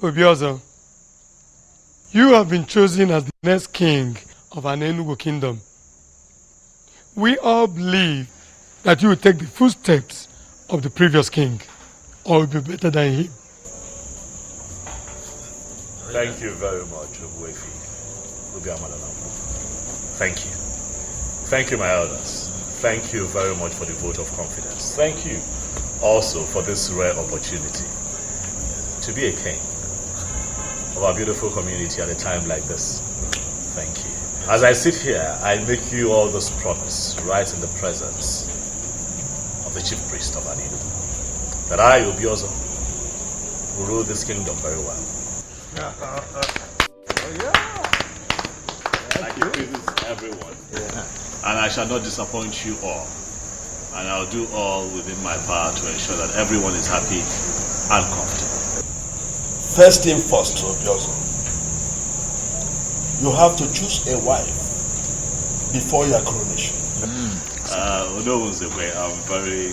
Obiozo, you have been chosen as the next king of an Enugu kingdom. We all believe that you will take the footsteps of the previous king, or will be better than him. Thank you very much, Ogwefi. Thank you. Thank you, my elders. Thank you very much for the vote of confidence. Thank you also for this rare opportunity to be a king of our beautiful community at a time like this. Thank you. As I sit here, I make you all this promise right in the presence of the chief priest of Anido, that I, Obiozo, will rule this kingdom very well. I give praises to everyone, and I shall not disappoint you all. And I'll do all within my power to ensure that everyone is happy and comfortable. First thing first, Obiozo. You have to choose a wife before your coronation. No one's aware. I'm very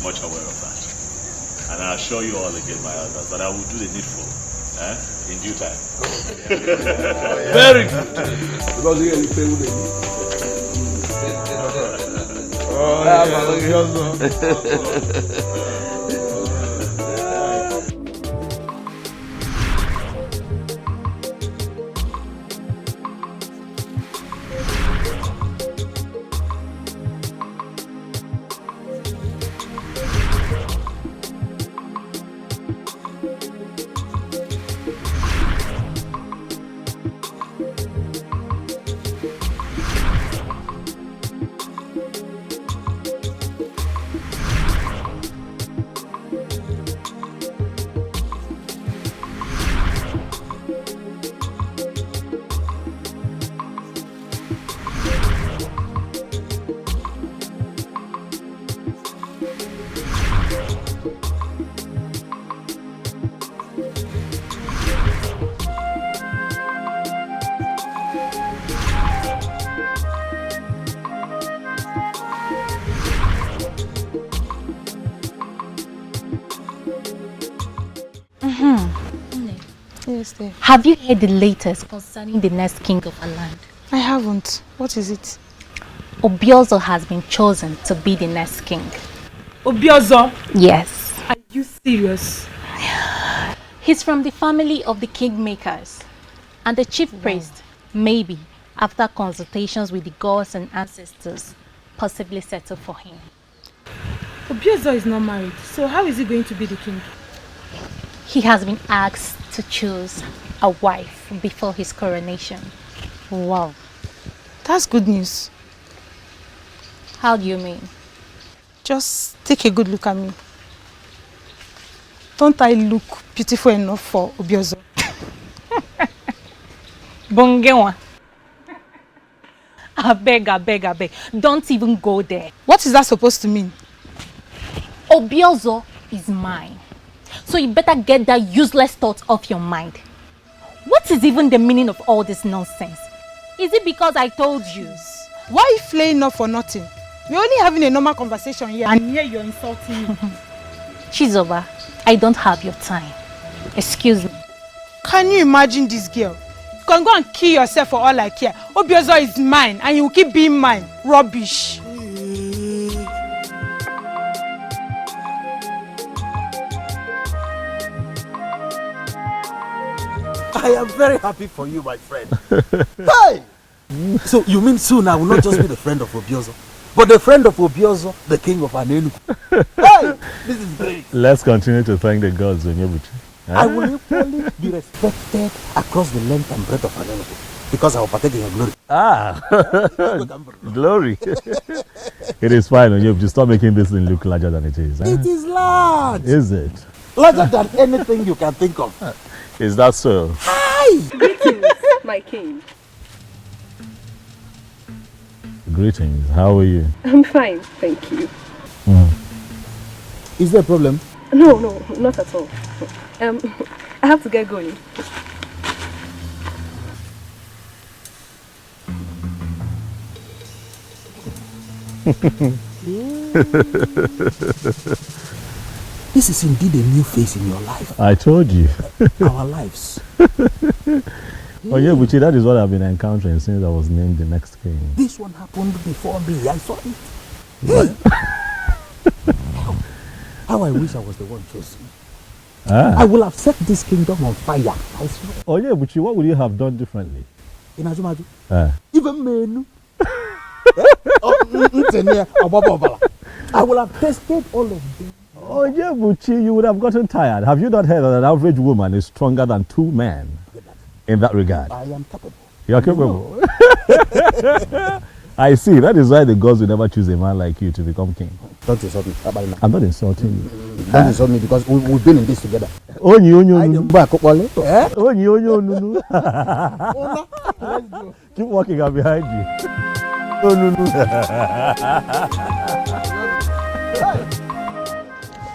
much aware of that. And I assure you all again, my elders, that I will do the needful in due time. Very good. Have you heard the latest concerning the next king of our land? I haven't. What is it? Obiozo has been chosen to be the next king. Obiozo? Yes. Are you serious? He's from the family of the kingmakers. And the chief priest, maybe, after consultations with the gods and ancestors, possibly settle for him. Obiozo is not married, so how is he going to be the king? He has been asked to choose a wife before his coronation. Wow. That's good news. How do you mean? Just take a good look at me. Don't I look beautiful enough for Obiozo? Bongewa. I beg. Don't even go there. What is that supposed to mean? Obiozo is mine. So you better get that useless thought off your mind. What is even the meaning of all this nonsense? Is it because I told you? Why are you flaying up for nothing? We're only having a normal conversation here, and here you're insulting me. Chizoba, I don't have your time. Excuse me. Can you imagine this girl? You can go and kill yourself for all I care. Obiozo is mine, and you will keep being mine. Rubbish. I am very happy for you, my friend. Hey! So you mean soon I will not just be the friend of Obiozo, but the friend of Obiozo, the king of Enugu. Hey! This is great. Let's continue to thank the gods, Onyebuchi. I will equally be respected across the length and breadth of Enugu, because I will partake in your glory. Glory. It is fine, Onyebuchi. Stop making this thing look larger than it is. It is large. Is it? Larger than anything you can think of. Is that so? Hi! Greetings, my king. Greetings. How are you? I'm fine, thank you. Is there a problem? No, not at all. I have to get going. This is indeed a new phase in your life. I told you. Our lives. Oh yeah, Buchi, that is what I've been encountering since I was named the next king. This one happened before me. I saw it. How I wish I was the one chosen. I will have set this kingdom on fire. I swear. Oh yeah, Buchi, what would you have done differently? In Azumaju. Even men. I will have tested all of them. Oh yeah, Buchi, you would have gotten tired. Have you not heard that an average woman is stronger than 2 men in that regard? I am capable. You are capable? I see. That is why the gods will never choose a man like you to become king. Don't insult me. I'm not insulting you. Don't insult me because we've been in this together. Onyi. Keep walking, I'm behind you.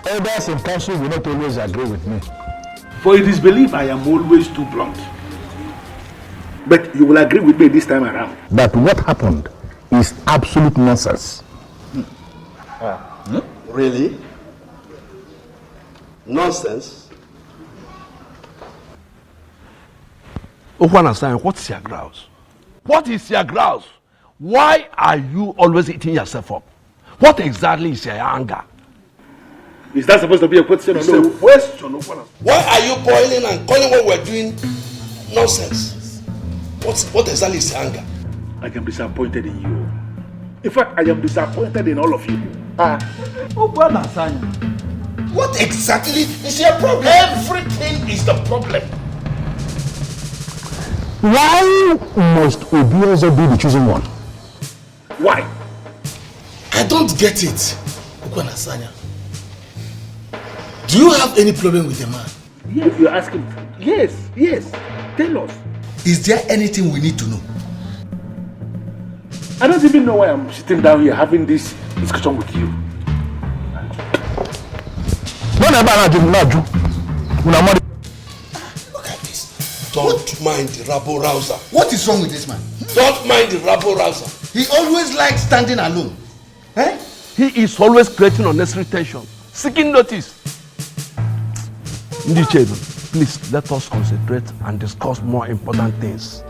Elders in council will not always agree with me. For it is believed I am always too blunt. But you will agree with me this time around. That what happened is absolute nonsense. Really? Nonsense? Okwana-san, what's your grouse? What is your grouse? Why are you always eating yourself up? What exactly is your anger? Is that supposed to be a question? It's a question. Why are you boiling and calling what we're doing nonsense? What exactly is anger? I am disappointed in you. In fact, I am disappointed in all of you. What exactly is your problem? Everything is the problem. Why must Obiozo be the chosen one? Why? I don't get it, Okwana-san. Do you have any problem with the man? Yes, you're asking. Yes. Tell us. Is there anything we need to know? I don't even know why I'm sitting down here having this discussion with you. Look at this. Don't mind the rabble-rouser. What is wrong with this man? Don't mind the rabble-rouser. He always likes standing alone. He is always creating unnecessary tension, seeking notice. Ndichebe, please let us concentrate and discuss more important things.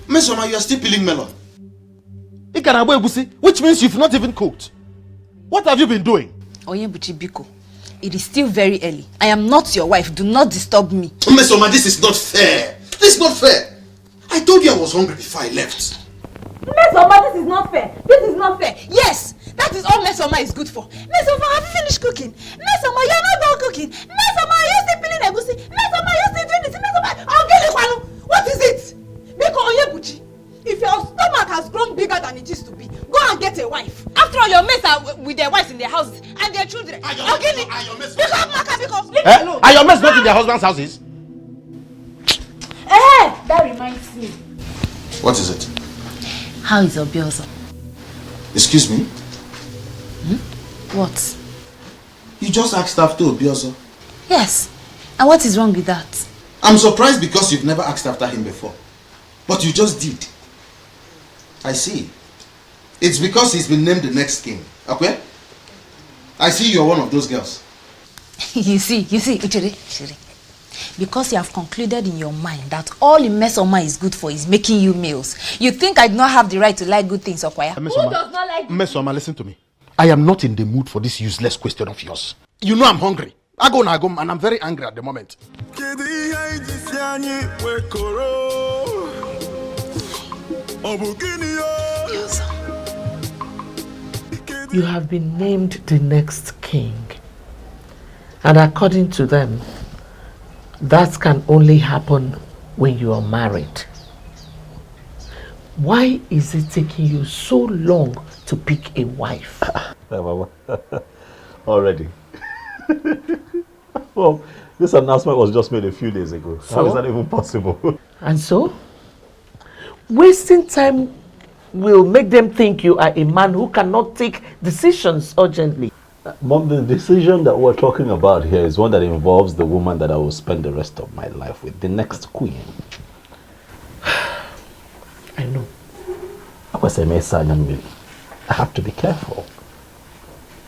Miss Oma, you are still peeling melon. Which means you've not even cooked. What have you been doing? Onyebuchi Biko, it is still very early. I am not your wife. Do not disturb me. Miss Oma, this is not fair. This is not fair. I told you I was hungry before I left. Miss Oma, this is not fair. This is not fair. Yes, that is all Miss Oma is good for. Miss Oma, have you finished cooking? Miss Oma, you are not done cooking. Miss Oma, you are still peeling egusi. Miss Oma, you are still doing this. Miss Oma, what is it? Biko Onyebuchi, if your stomach has grown bigger than it used to be, go and get a wife. After all, your mates are with their wives in their houses and their children. Are your mates not in their husband's houses? That reminds me. What is it? How is Obiozo? Excuse me? What? You just asked after Obiozo. Yes. And what is wrong with that? I'm surprised because you've never asked after him before. But you just did. I see. It's because he's been named the next king. Okay? I see you're one of those girls. You see, Uchiri. Because you have concluded in your mind that all the mess Oma is good for is making you meals. You think I do not have the right to like good things, Okwaya? Who does not like Miss Oma, listen to me. I am not in the mood for this useless question of yours. You know I'm hungry. I go and I'm very angry at the moment. You have been named the next king. And according to them, that can only happen when you are married. Why is it taking you so long to pick a wife? Mama. Already. Well, this announcement was just made a few days ago. So? How is that even possible? And so? Wasting time will make them think you are a man who cannot take decisions urgently. Mom, the decision that we're talking about here is one that involves the woman that I will spend the rest of my life with, the next queen. I know. I have to be careful.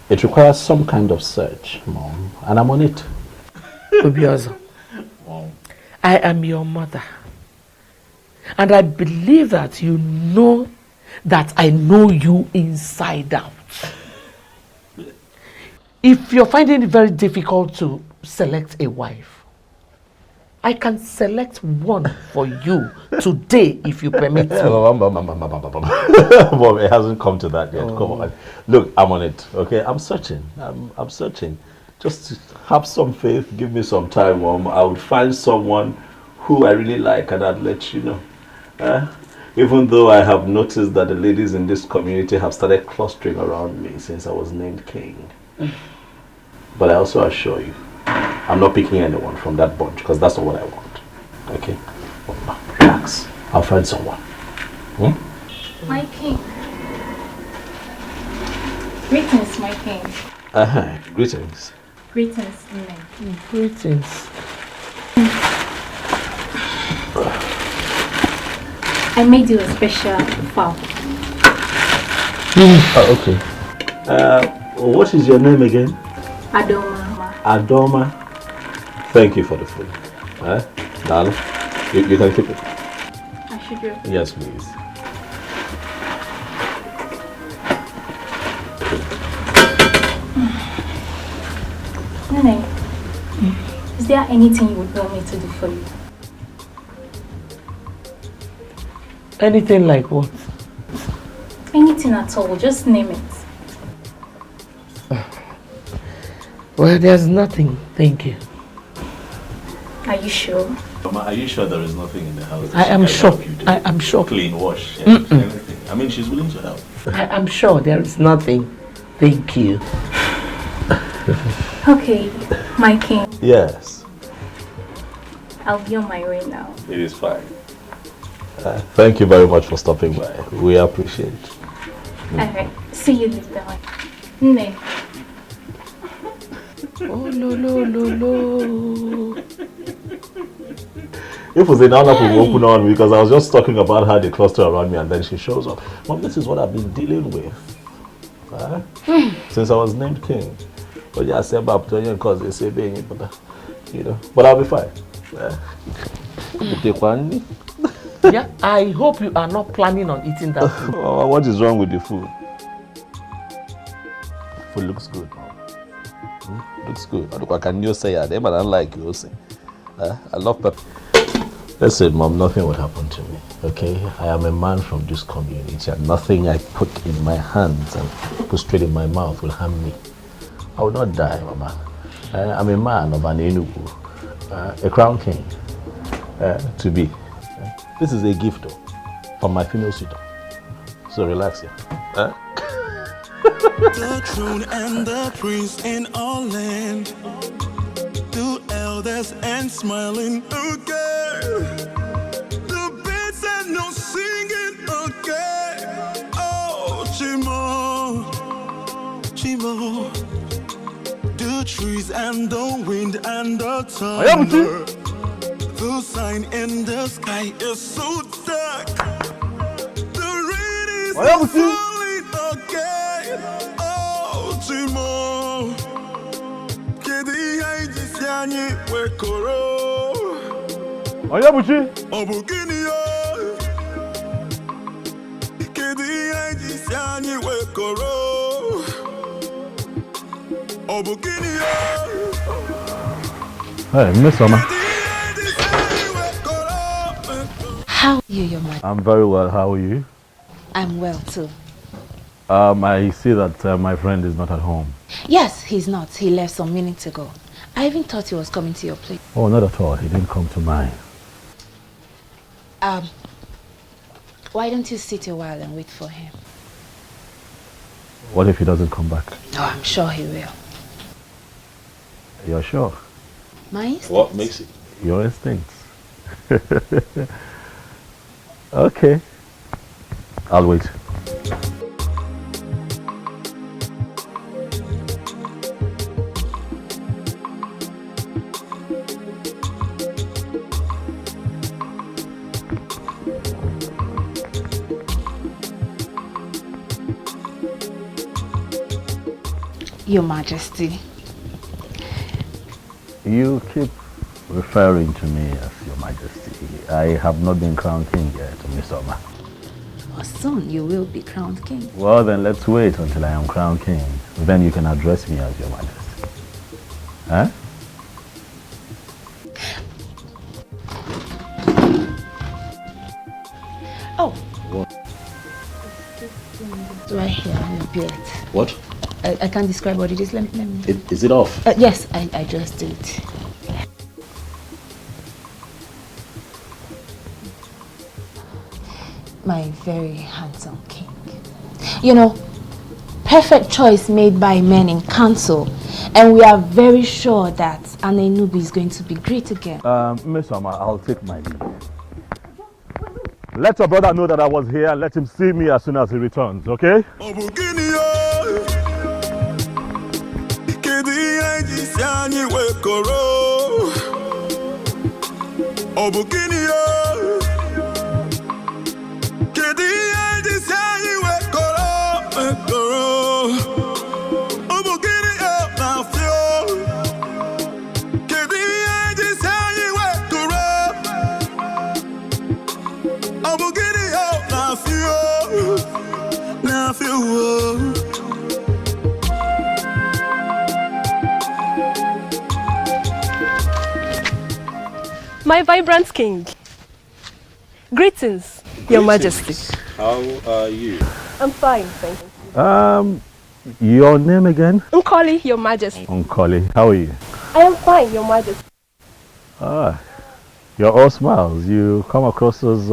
It requires some kind of search, Mom, and I'm on it. Obiozo, I am your mother. And I believe that you know that I know you inside out. If you're finding it very difficult to select a wife, I can select one for you today if you permit me. Mom, it hasn't come to that yet. Come on. Look, I'm on it. Okay, I'm searching. I'm searching. Just have some faith. Give me some time, Mom. I would find someone who I really like and I'd let you know. Even though I have noticed that the ladies in this community have started clustering around me since I was named king. But I also assure you, I'm not picking anyone from that bunch because that's not what I want. Okay? Relax. I'll find someone. My king. Greetings, my king. Greetings. Greetings, Ini. Greetings. I made you a special fowl. Oh, okay. What is your name again? Adoma. Adoma. Thank you for the food. Darling, you can keep it. I should do. Yes, please. Nene, is there anything you would want me to do for you? Anything like what? Anything at all, just name it. Well, there's nothing, thank you. Are you sure? Mama, are you sure there is nothing in the house? I am sure. I am sure. Clean, wash, anything. I mean, she's willing to help. I am sure there is nothing. Thank you. Okay, my king. Yes. I'll be on my way now. It is fine. Thank you very much for stopping by. We appreciate it. Alright, see you later. Nne. Oh, lo. If it was an honor to open on me because I was just talking about how they cluster around me and then she shows up. Mom, this is what I've been dealing with since I was named king. But yeah, I say about because they say being, but you know, but I'll be fine. Yeah, I hope you are not planning on eating that food. What is wrong with the food? Food looks good. Looks good. I can you say that, but I like you say. I love pepper. Listen, Mom, nothing would happen to me. Okay? I am a man from this community and nothing I put in my hands and put straight in my mouth will harm me. I will not die, Mama. I'm a man of an Enugu, a crown king, to be. This is a gift though, from my female suitor. So relax here. The throne and the prince in all land, the elders and smiling again, the birds and no singing again. Oh, Chimo, Chimo, the trees and the wind and the thunder, the sign in the sky is so dark, the rain is falling again. Oh, Chimo, kedi haijisi anyi wekoro. Oyabuchi. Obukini yo, kedi haijisi anyi wekoro. Obukini yo. Hey, Miss Oma. How are you, Your Majesty? I'm very well. How are you? I'm well too. I see that my friend is not at home. Yes, he's not. He left some minutes ago. I even thought he was coming to your place. Oh, not at all. He didn't come to mine. Why don't you sit a while and wait for him? What if he doesn't come back? Oh, I'm sure he will. You're sure? My instincts. What makes it? Your instincts. Okay. I'll wait. Your Majesty. You keep referring to me as Your Majesty. I have not been crowned king yet, Miss Oma. Oh, soon you will be crowned king. Well, then let's wait until I am crowned king. Then you can address me as Your Majesty. Huh? Oh. What? Right here on your beard. What? I can't describe what it is. Let me. Is it off? Yes, I just did. My very handsome king. You know, perfect choice made by men in council, and we are very sure that NNWABAJU is going to be great again. Miss Oma, I'll take my leave. Let your brother know that I was here and let him see me as soon as he returns, okay? My vibrant king. Greetings, Your Majesty. How are you? I'm fine, thank you. Your name again? Uncolly, Your Majesty. Uncolly, how are you? I am fine, Your Majesty. You're all smiles. You come across as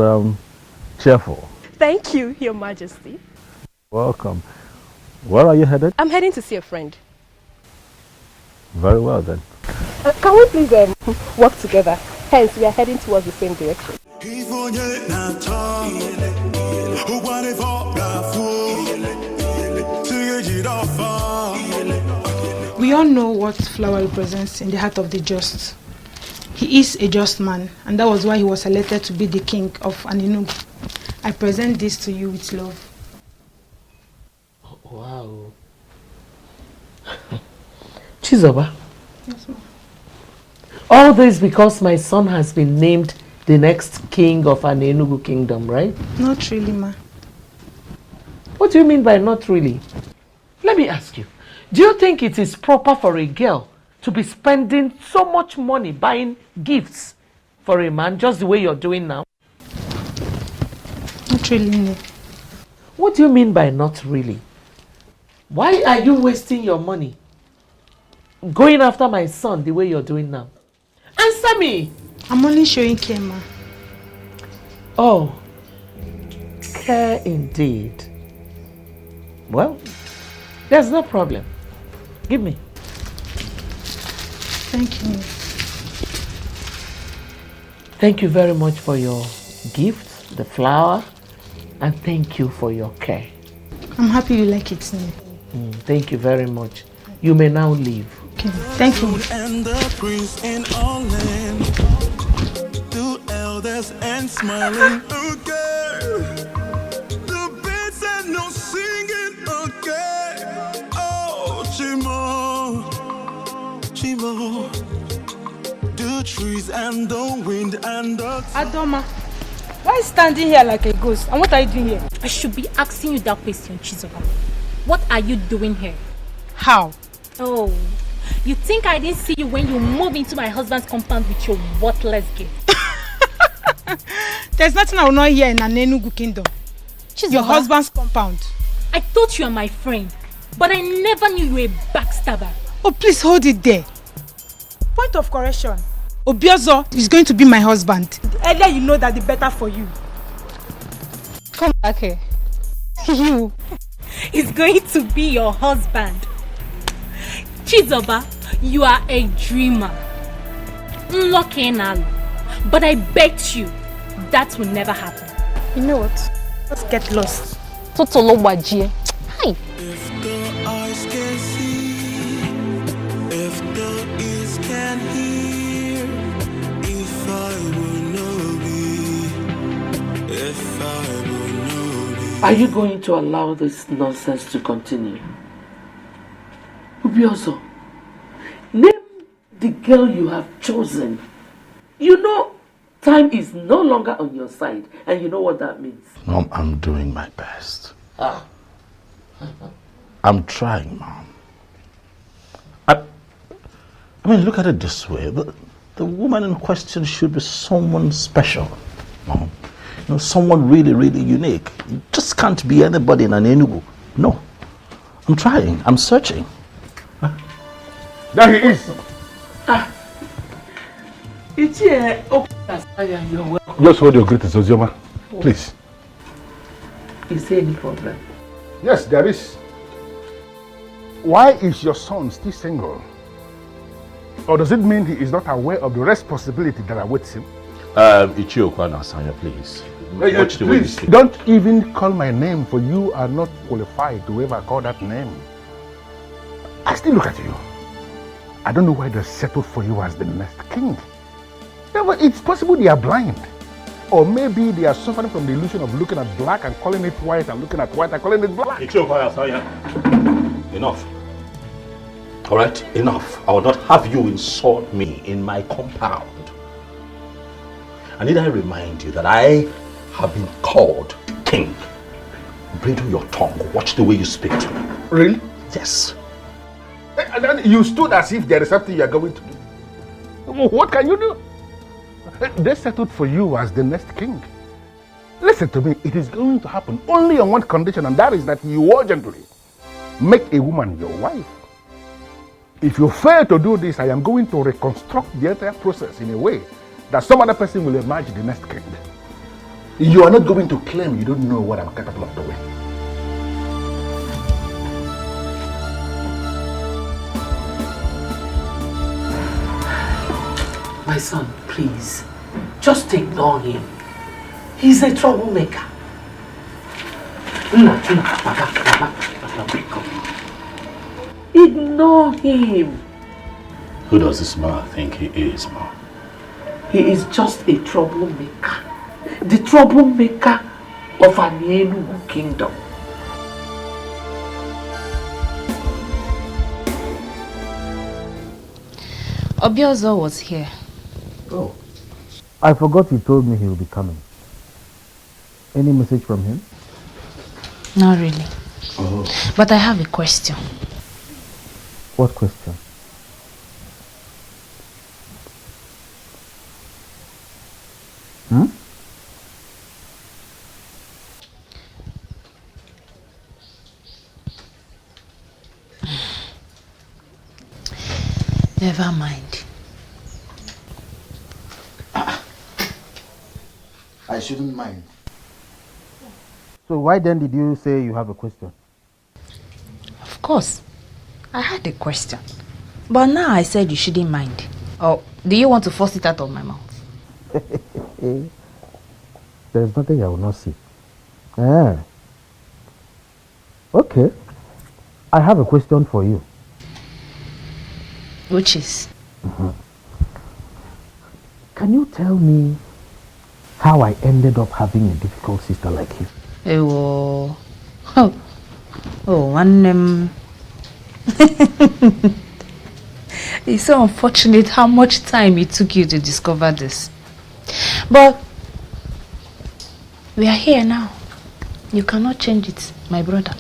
cheerful. Thank you, Your Majesty. Welcome. Where are you headed? I'm heading to see a friend. Very well then. Can we please work together? Hence, we are heading towards the same direction. We all know what flower represents in the heart of the just. He is a just man, and that was why he was selected to be the king of NNWABAJU. I present this to you with love. Wow. Chizoba. Yes, ma'am. All this because my son has been named the next king of an Enugu kingdom, right? Not really, ma. What do you mean by not really? Let me ask you. Do you think it is proper for a girl to be spending so much money buying gifts for a man just the way you're doing now? Not really, no. What do you mean by not really? Why are you wasting your money going after my son the way you're doing now? Answer me! I'm only showing care, ma. Oh, care indeed. Well, there's no problem. Give me. Thank you. Thank you very much for your gift, the flower, and thank you for your care. I'm happy you like it. Thank you very much. You may now leave. Okay, thank you. And the prince in all land, two elders and smiling. Okay, the birds and no singing. Okay, oh Chimo, Chimo, the trees and the wind and the Adoma, why standing here like a ghost? And what are you doing here? I should be asking you that question, Chizoba. What are you doing here? How? Oh, you think I didn't see you when you moved into my husband's compound with your worthless gift? There's nothing I will not hear in an NNWABAJU kingdom. Chizoba, your husband's compound. I thought you were my friend, but I never knew you were a backstabber. Oh, please hold it there. Point of correction. Obiozo is going to be my husband. The earlier you know that, the better for you. Come back here. You is going to be your husband. Chizoba, you are a dreamer. Lucky Nalo. But I bet you that will never happen. You know what? Let's get lost. Totolo Wajie. Hi. If the eyes can see, if the ears can hear, if I will know be, if I will know be. Are you going to allow this nonsense to continue? Ubioso, name the girl you have chosen. You know, time is no longer on your side, and you know what that means. Mom, I'm doing my best. I'm trying, Mom. I mean, look at it this way. The woman in question should be someone special, Mom. You know, someone really, really unique. You just can't be anybody in an Enugu. No. I'm trying. I'm searching. There he is. It's here. Just hold your greetings, Ozioma. Please. Is there any problem? Yes, there is. Why is your son still single? Or does it mean he is not aware of the responsibility that awaits him? Ichiokwa Nasanya, please. Watch the way you Please, speak. don't even call my name, for you are not qualified to ever call that name. I still look at you. I don't know why they're settled for you as the next king. Yeah, but it's possible they are blind. Or maybe they are suffering from the illusion of looking at black and calling it white, and looking at white and calling it black. Enough. All right, enough. I will not have you insult me in my compound. And need I remind you that I have been called king. Bridle your tongue. Watch the way you speak to me. Really? Yes. And then you stood as if there is something you are going to do. What can you do? They settled for you as the next king. Listen to me, it is going to happen only on one condition, and that is that you urgently make a woman your wife. If you fail to do this, I am going to reconstruct the entire process in a way that some other person will emerge the next king. You are not going to claim you don't know what I'm capable of doing. My son, please, just ignore him. He's a troublemaker. Ignore him. Who does this man think he is, Mom? He is just a troublemaker. The troublemaker of an Enugu kingdom. Obiozo was here. Oh. I forgot he told me he will be coming. Any message from him? Not really. Oh. But I have a question. What question? Hmm? Never mind. I shouldn't mind. So why then did you say you have a question? Of course. I had a question. But now I said you shouldn't mind. Or do you want to force it out of my mouth? There is nothing I will not see. Ah. Okay. I have a question for you. Which is? Can you tell me how I ended up having a difficult sister like you? It's so unfortunate how much time it took you to discover this. But we are here now. You cannot change it, my brother.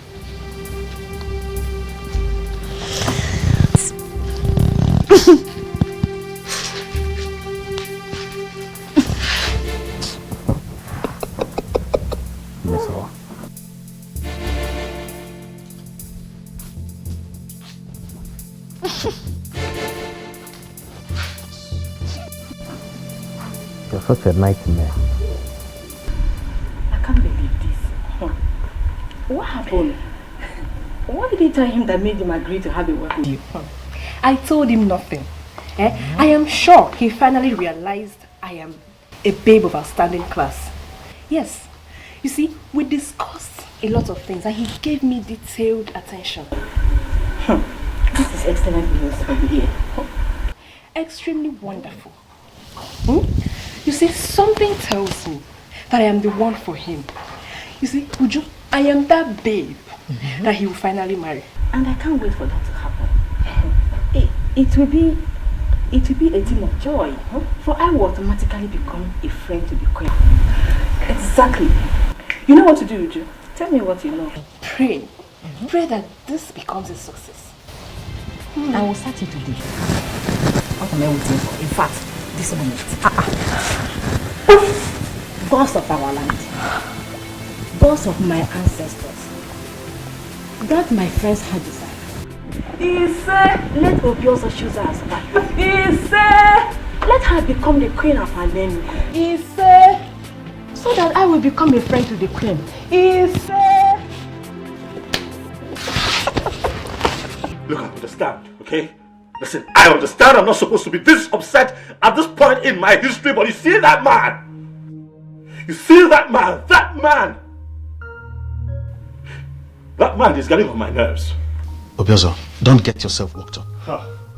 You're such a nightmare. I can't believe this. happened? What did you tell him that made him agree to have a word with you? I told him nothing. I am sure he finally realized I am a babe of outstanding class. Yes. You see, we discussed a lot of things and he gave me detailed attention. This is excellent news from here. Extremely wonderful. You see, something tells me that I am the one for him. You see, Uju, I am that babe that he will finally marry. And I can't wait for that to happen. It will be a thing of joy, for I will automatically become a friend to the queen. Exactly. You know what to do, Uju? Tell me what you know. Pray. Pray that this becomes a success. I will start it today. What am I waiting for? In fact, this moment. Boss of our land. Boss of my ancestors. That my friends had decided. He said, let Obi also choose her as wife. He said, let her become the queen of her name. He said, so that I will become a friend to the queen. He said. Look, I understand, okay? Listen, I understand I'm not supposed to be this upset at this point in my history, but you see that man? You see that man? That man! That man is getting on my nerves. Obiozo, don't get yourself worked up.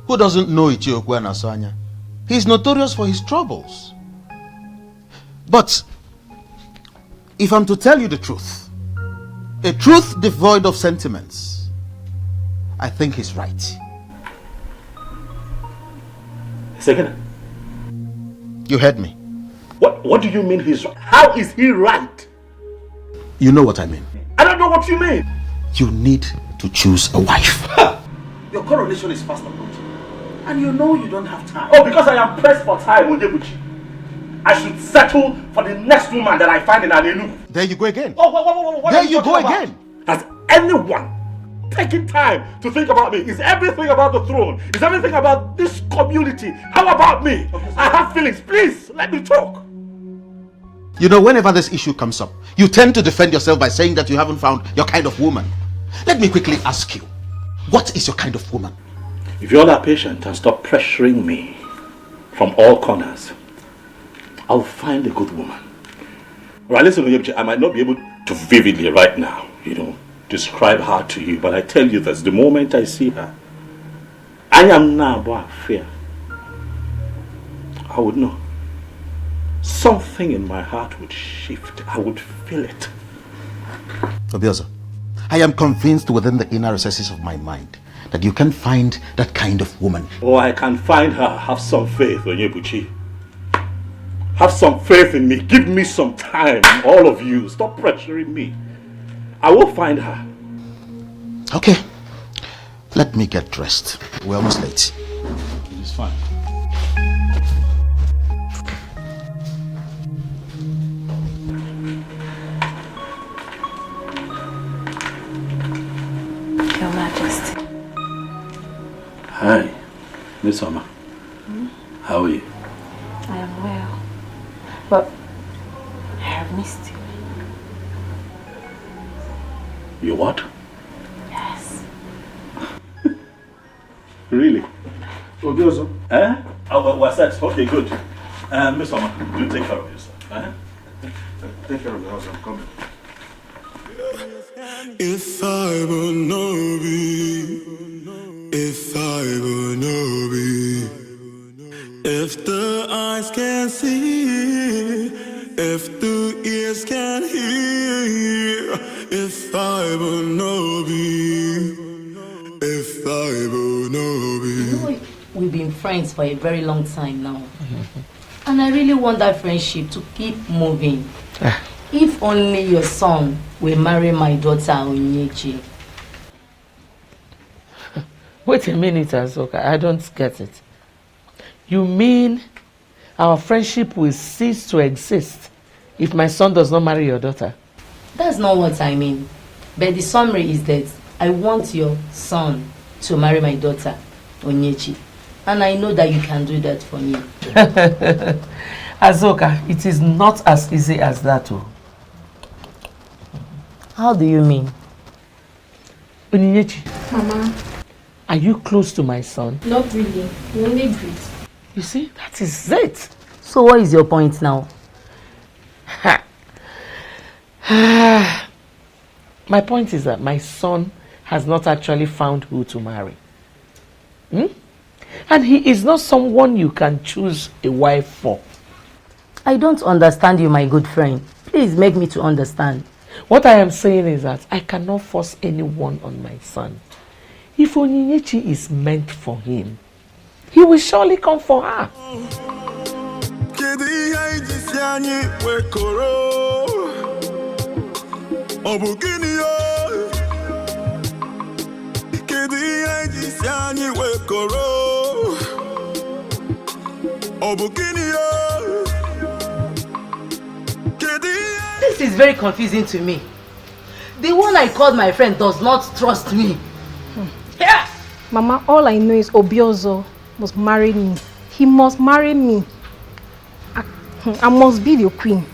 Who doesn't know Ichiokwu and Asanya? He's notorious for his troubles. But if I'm to tell you the truth, a truth devoid of sentiments, I think he's right. Second. You heard me. What do you mean he's right? How is he right? You know what I mean. I don't know what you mean. You need to choose a wife. Your coronation is fast approaching. And you know you don't have time. Oh, because I am pressed for time, Onyebuchi. I should settle for the next woman that I find in Anenu. There you go again. Oh, what there you go again. Has anyone taking time to think about me? Is everything about the throne? Is everything about this community? How about me? I have feelings. Please, let me talk. You know, whenever this issue comes up, you tend to defend yourself by saying that you haven't found your kind of woman. Let me quickly ask you, what is your kind of woman? If you're that patient and stop pressuring me from all corners, I'll find a good woman. Right, listen, I might not be able to vividly right now, describe her to you, but I tell you this, the moment I see her, I am now about fear. I would know. Something in my heart would shift. I would feel it. Obiozo, I am convinced within the inner recesses of my mind that you can find that kind of woman. Oh, I can find her. Have some faith, Onyebuchi. Have some faith in me. Give me some time, all of you. Stop pressuring me. I will find her. Okay. Let me get dressed. We're almost late. It's fine. Your Majesty. Hi, Miss Oma. How are you? I am well. But I have missed you. You what? Yes. Really? Obiozo? Eh? Oh, what's that? Okay, good. Miss Oma, you take care of yourself. Take care of the house, I'm coming. If I will know be, if I will know be, if the eyes can see, if the ears can hear, if I will know be, if I will know be. We've been friends for a very long time now. And I really want that friendship to keep moving. If only your son will marry my daughter Onyechi. Wait a minute, Azoka. I don't get it. You mean our friendship will cease to exist if my son does not marry your daughter? That's not what I mean. But the summary is that I want your son to marry my daughter Onyechi. And I know that you can do that for me. Azoka, it is not as easy as that. How do you mean? Onyinyechi. Mama. Are you close to my son? Not really. We only greet. You see, that is it. So what is your point now? My point is that my son has not actually found who to marry. And he is not someone you can choose a wife for. I don't understand you, my good friend. Please make me to understand. What I am saying is that I cannot force anyone on my son. If Onyinyechi is meant for him, he will surely come for her. This is very confusing to me. The one I called my friend does not trust me. Yeah. Mama, all I know is Obiozo must marry me. He must marry me. I must be the queen.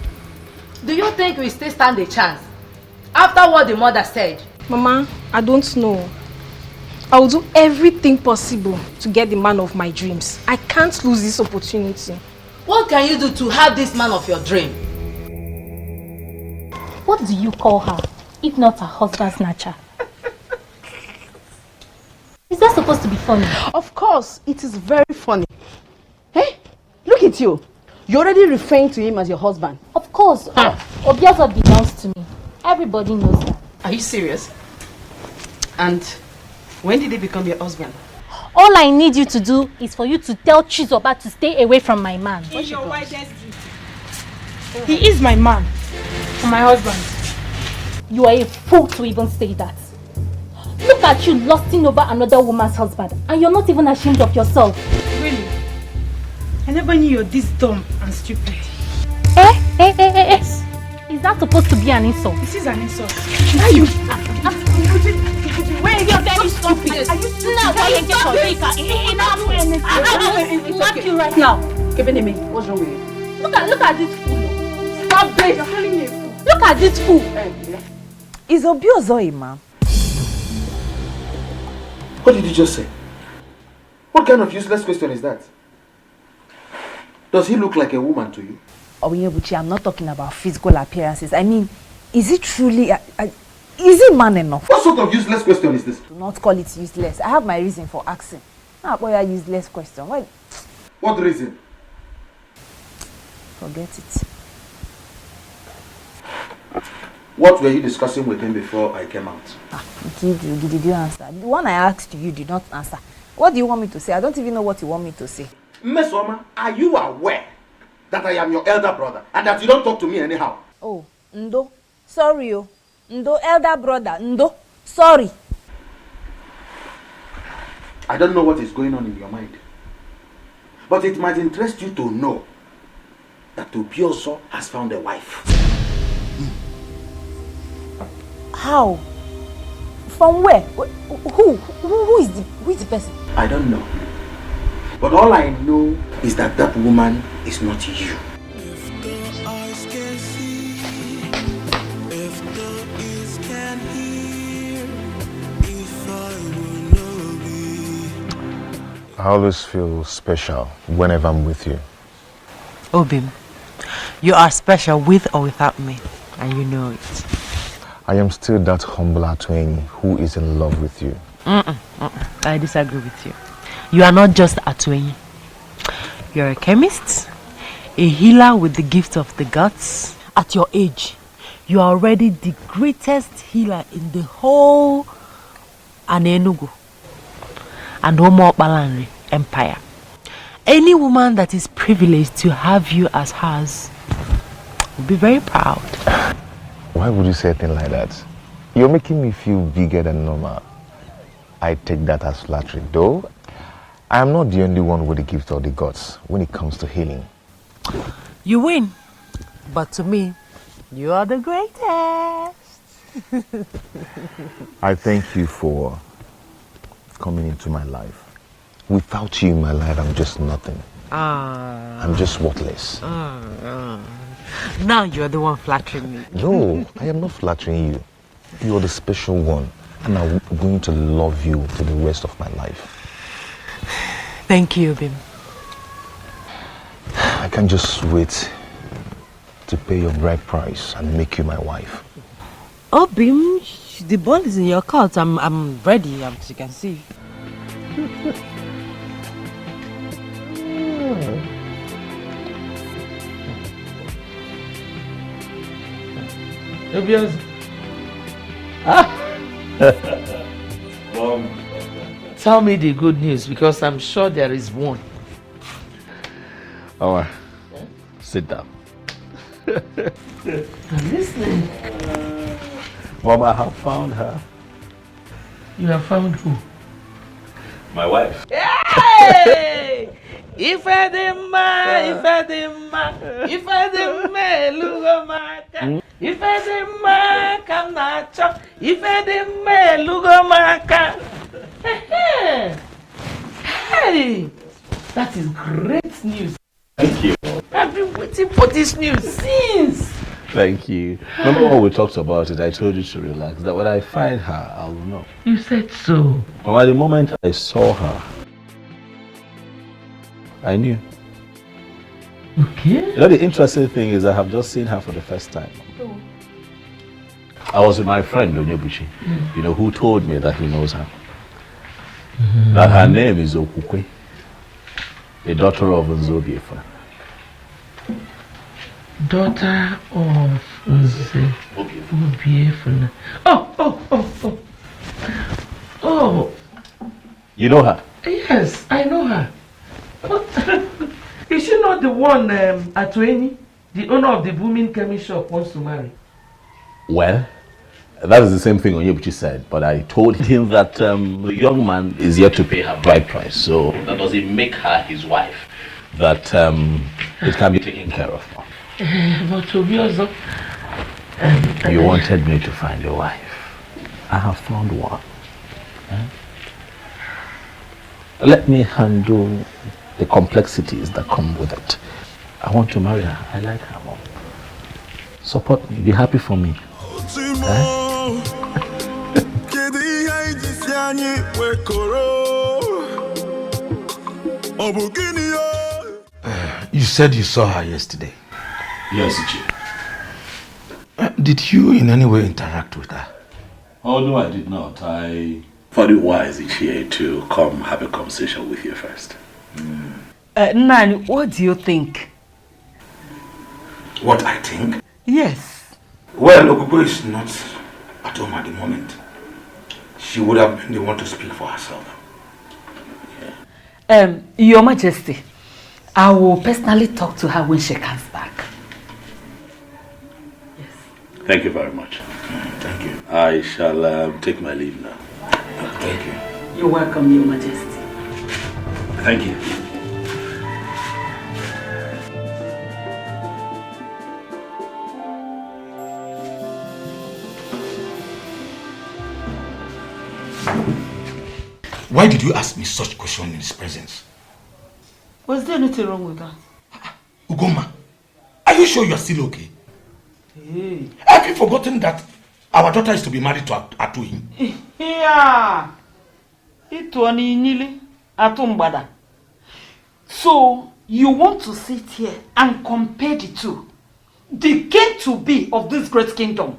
Do you think we still stand a chance? After what the mother said? Mama, I don't know. I will do everything possible to get the man of my dreams. I can't lose this opportunity. What can you do to have this man of your dream? What do you call her, if not a husband snatcher? Is that supposed to be funny? Of course, it is very funny. Hey, look at you. You're already referring to him as your husband. Of course. Obiozo belongs to me. Everybody knows that. Are you serious? And when did he become your husband? All I need you to do is for you to tell Chizoba to stay away from my man. He's your widest dream. He is my man. My husband. You are a fool to even say that. Look at you lusting over another woman's husband, and you're not even ashamed of yourself. Really? I never knew you're this dumb and stupid. Is that supposed to be an insult? This is an insult. Are you? Where you're very stupid. Are you stupid? Now, why you get your slap you right now. What's wrong with you? Look at this fool. Stop this. You're calling me a fool. Look at this fool. Is Obiozo a man? What did you just say? What kind of useless question is that? Does he look like a woman to you? Onyebuchi, I'm not talking about physical appearances. I mean, is he truly is he man enough? What sort of useless question is this? Do not call it useless. I have my reason for asking. Not about your useless question. What reason? Forget it. What were you discussing with him before I came out? Did you answer? The one I asked you did not answer. What do you want me to say? I don't even know what you want me to say. Mesoma, are you aware that I am your elder brother and that you don't talk to me anyhow? Oh, Ndo. Sorry, oh. Ndo, elder brother. Ndo. Sorry. I don't know what is going on in your mind. But it might interest you to know that Obiozo has found a wife. How? From where? Who is the person? I don't know. But all I know is that that woman is not you. I always feel special whenever I'm with you. Obim, you are special with or without me, and you know it. I am still that humble Atwenyi who is in love with you. I disagree with you. You are not just Atwenyi. You're a chemist, a healer with the gift of the gods. At your age, you are already the greatest healer in the whole Anenugu and Omo Empire. Any woman that is privileged to have you as hers will be very proud. Why would you say a thing like that? You're making me feel bigger than normal. I take that as flattery, though. I am not the only one with the gift of the gods when it comes to healing. You win, but to me, you are the greatest. I thank you for coming into my life. Without you in my life, I'm just nothing. I'm just worthless. Now you're the one flattering me. No, I am not flattering you. You're the special one. And I'm going to love you to the rest of my life. Thank you, Bim. I can't just wait to pay your bride price and make you my wife. Oh, Bim, the ball is in your court. I'm ready, as you can see. Tell me the good news, because I'm sure there is one. Alright, sit down. I'm listening. Mom, I have found her. You have found who? My wife. Hey! If I didn't Lugomaka. If I didn't I'm not chop. If I didn't Lugomaka. Hey! That is great news. Thank you. I've been waiting for this news since. Thank you. Remember when we talked about it, I told you to relax, that when I find her, I'll know. You said so. But at the moment I saw her, I knew. Okay. You know, the interesting thing is I have just seen her for the first time. Oh. I was with my friend, Onyegiri, you know, who told me that he knows her. That her name is Okukwe, the daughter of Nzobiefa. Daughter of Nzobiefa. Oh. You know her? Yes, I know her. Is she not the one Atueni, the owner of the booming chemist shop, wants to marry? Well, that is the same thing Onyegiri said, but I told him that the young man is yet to pay her bride price, so that doesn't make her his wife, that it can be taken care of. But Obiozo, you wanted me to find a wife. I have found one. Let me handle the complexities that come with it. I want to marry her. I like her more. Support me. Be happy for me. You said you saw her yesterday. Yes, Ichi. Did you in any way interact with her? Oh, no, I did not. I thought it wise, Ichi, to come have a conversation with you first. Nani, what do you think? What I think? Yes. Well, Okuko is not at home at the moment. She would have been the one to speak for herself. Your Majesty, I will personally talk to her when she comes back. Thank you very much. Thank you. I shall take my leave now. Thank you. You're welcome, Your Majesty. Thank you. Why did you ask me such question in his presence? Was there anything wrong with that? Ugoma, are you sure you are still okay? Hey. Have you forgotten that our daughter is to be married to Atuin? Yeah. So, you want to sit here and compare the two? The king to be of this great kingdom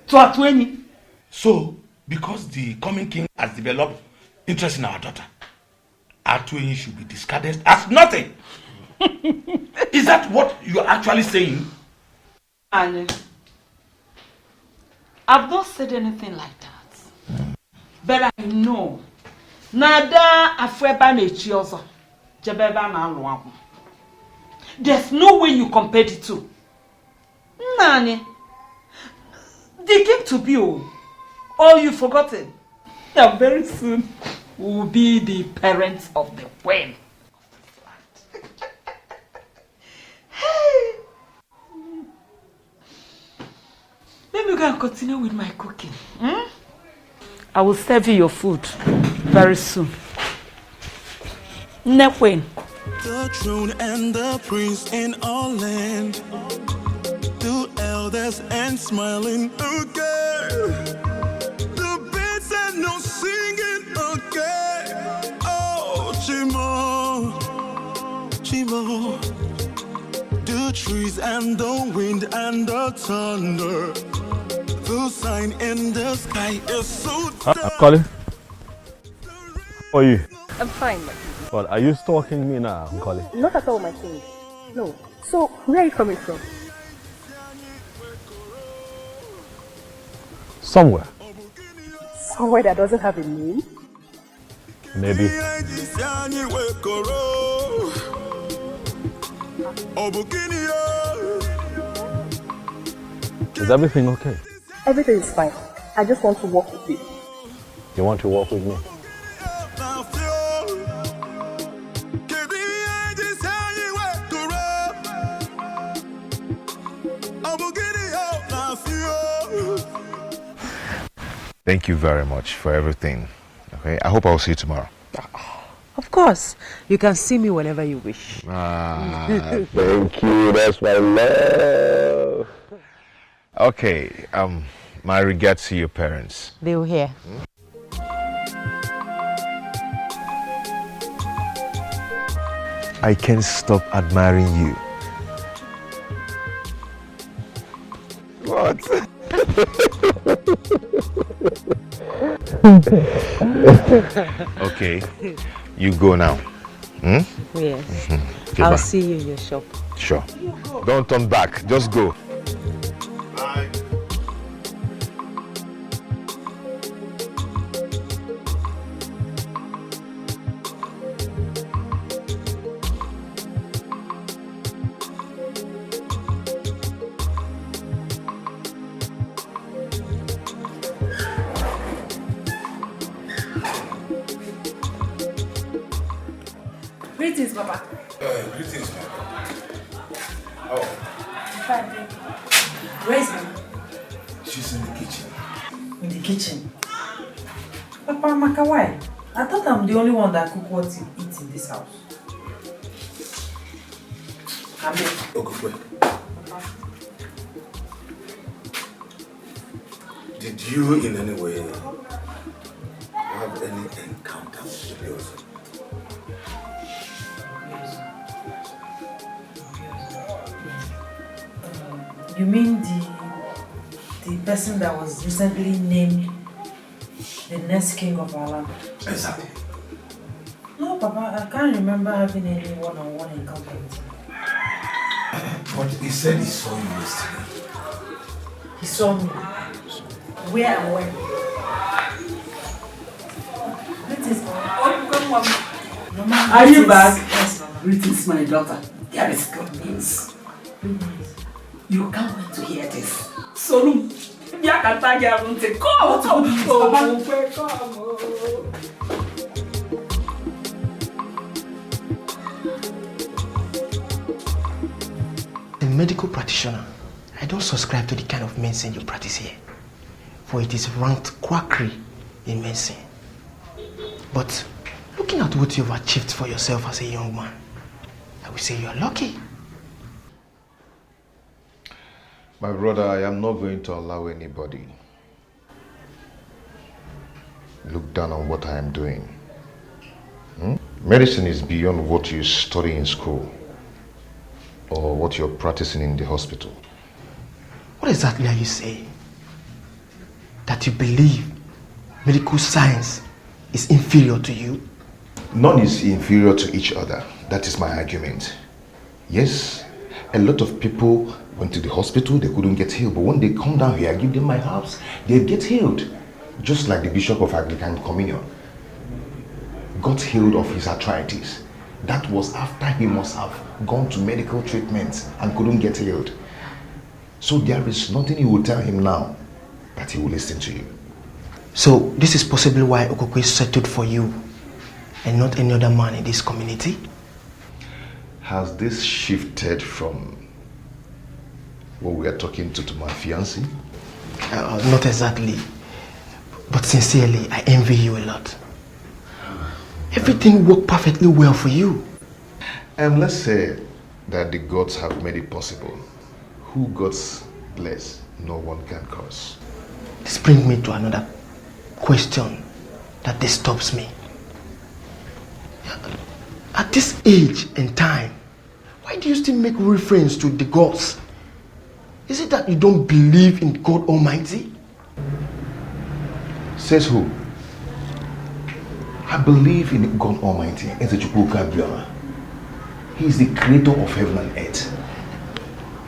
to Atueni? So, because the coming king has developed interest in our daughter, Atueni should be discarded as nothing. Is that what you are actually saying? And I've not said anything like that. But I know Nada Afweba Nechiozo Jebeba na. There's no way you compare the two. Nani, they came to be all you've forgotten. Yeah, very soon we will be the parents of the queen. Let me go and continue with my cooking. I will serve you your food very soon. Queen. The throne and the prince in all land, the elders and smiling again. The beds and follow the trees and the wind and the thunder. The sign in the sky is so dark. Colin, how are you? I'm fine, my king. Well, are you stalking me now, Colin? Not at all, my king. No. So, where are you coming from? Somewhere. Somewhere that doesn't have a name? Maybe. Is everything okay? Everything is fine. I just want to walk with you. You want to walk with me? Thank you very much for everything. Okay, I hope I'll see you tomorrow. Of course. You can see me whenever you wish. Thank you. That's my love. Okay, my regards to your parents. They will hear. I can't stop admiring you. What? Okay, you go now. Hmm? Yes. Okay, I'll bye. see you in your shop. Sure. Don't turn back. Just go. Greetings, Papa. Greetings, man. Fine, thank you. Where is Mama? She's in the kitchen. In the kitchen? Papa Amaka, why? I thought I'm the only one that cook what you eat in this house. Come here. Okay, wait. Did you in any way have any encounter with the person? You mean the person that was recently named the next king of our land? Exactly. No, Papa, I can't remember having any one-on-one encounter with him. But he said he saw you yesterday. He saw me. Where and when? Greetings, Mama. Are you back? Yes, Mama. Greetings, my daughter. There is good news. You can't wait to hear this. Sonu, A medical practitioner, I don't subscribe to the kind of medicine you practice here, for it is ranked quackery in medicine. But looking at what you've achieved for yourself as a young man, I would say you are lucky. My brother, I am not going to allow anybody look down on what I am doing. Medicine is beyond what you study in school or what you're practicing in the hospital. What exactly are you saying? That you believe medical science is inferior to you? None is inferior to each other. That is my argument. Yes, a lot of people went to the hospital, they couldn't get healed. But when they come down here, I give them my herbs, they get healed. Just like the Bishop of Anglican Communion got healed of his arthritis. That was after he must have gone to medical treatment and couldn't get healed. So there is nothing you will tell him now that he will listen to you. So this is possibly why Okoko is settled for you and not any other man in this community? Has this shifted from what we are talking to my fiancé? Not exactly. But sincerely, I envy you a lot. Everything worked perfectly well for you. And let's say that the gods have made it possible. Who gods bless, no one can curse. This brings me to another question that disturbs me. At this age and time, Why do you still make reference to the gods? Is it that you don't believe in God Almighty? Says who? I believe in God Almighty. He is the creator of heaven and earth.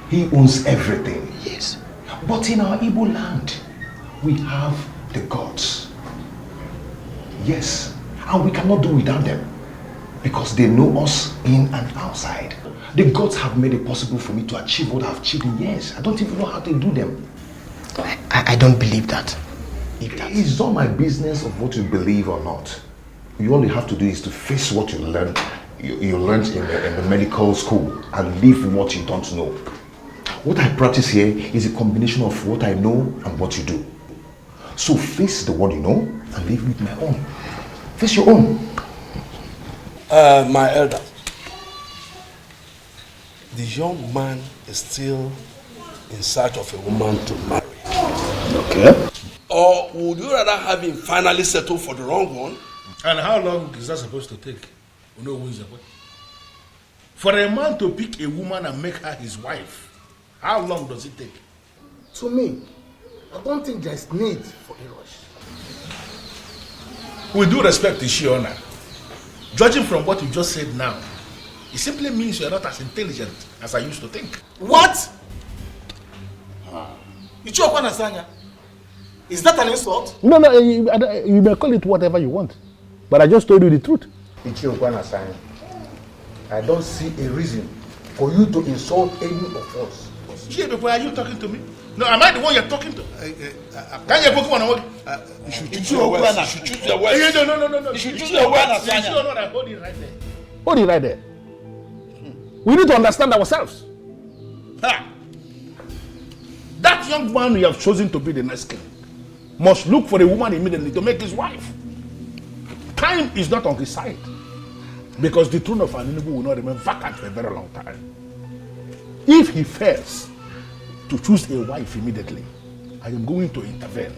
He owns everything. Yes. But in our Igbo land, we have the gods. Yes. And we cannot do without them. Because they know us in and outside. The gods have made it possible for me to achieve what I've achieved in years. I don't even know how to do them. I don't believe that. It's not my business of what you believe or not. You all you have to do is to face what you learned. You learned in the medical school and live what you don't know. What I practice here is a combination of what I know and what you do. So face the one you know and live with my own. Face your own. My elder, the young man is still in search of a woman to marry. Okay. Or would you rather have him finally settle for the wrong one? And how long is that supposed to take? For a man to pick a woman and make her his wife, how long does it take? To me, I don't think there's need for a rush. With due respect to Shiona, judging from what you just said now, it simply means you're not as intelligent as I used to think. What? Is that an insult? No, you may call it whatever you want. But I just told you the truth. I don't see a reason for you to insult any of us. Before are you talking to me? No, am I the one you're talking to? Can you put on you should choose your words. You should choose your words. No. You should choose your words. Hold it right there. Hold it right there. We need to understand ourselves. That young man we have chosen to be the next king must look for a woman immediately to make his wife. Time is not on his side. Because the throne of NNWABAJU will not remain vacant for a very long time. If he fails to choose a wife immediately, I am going to intervene.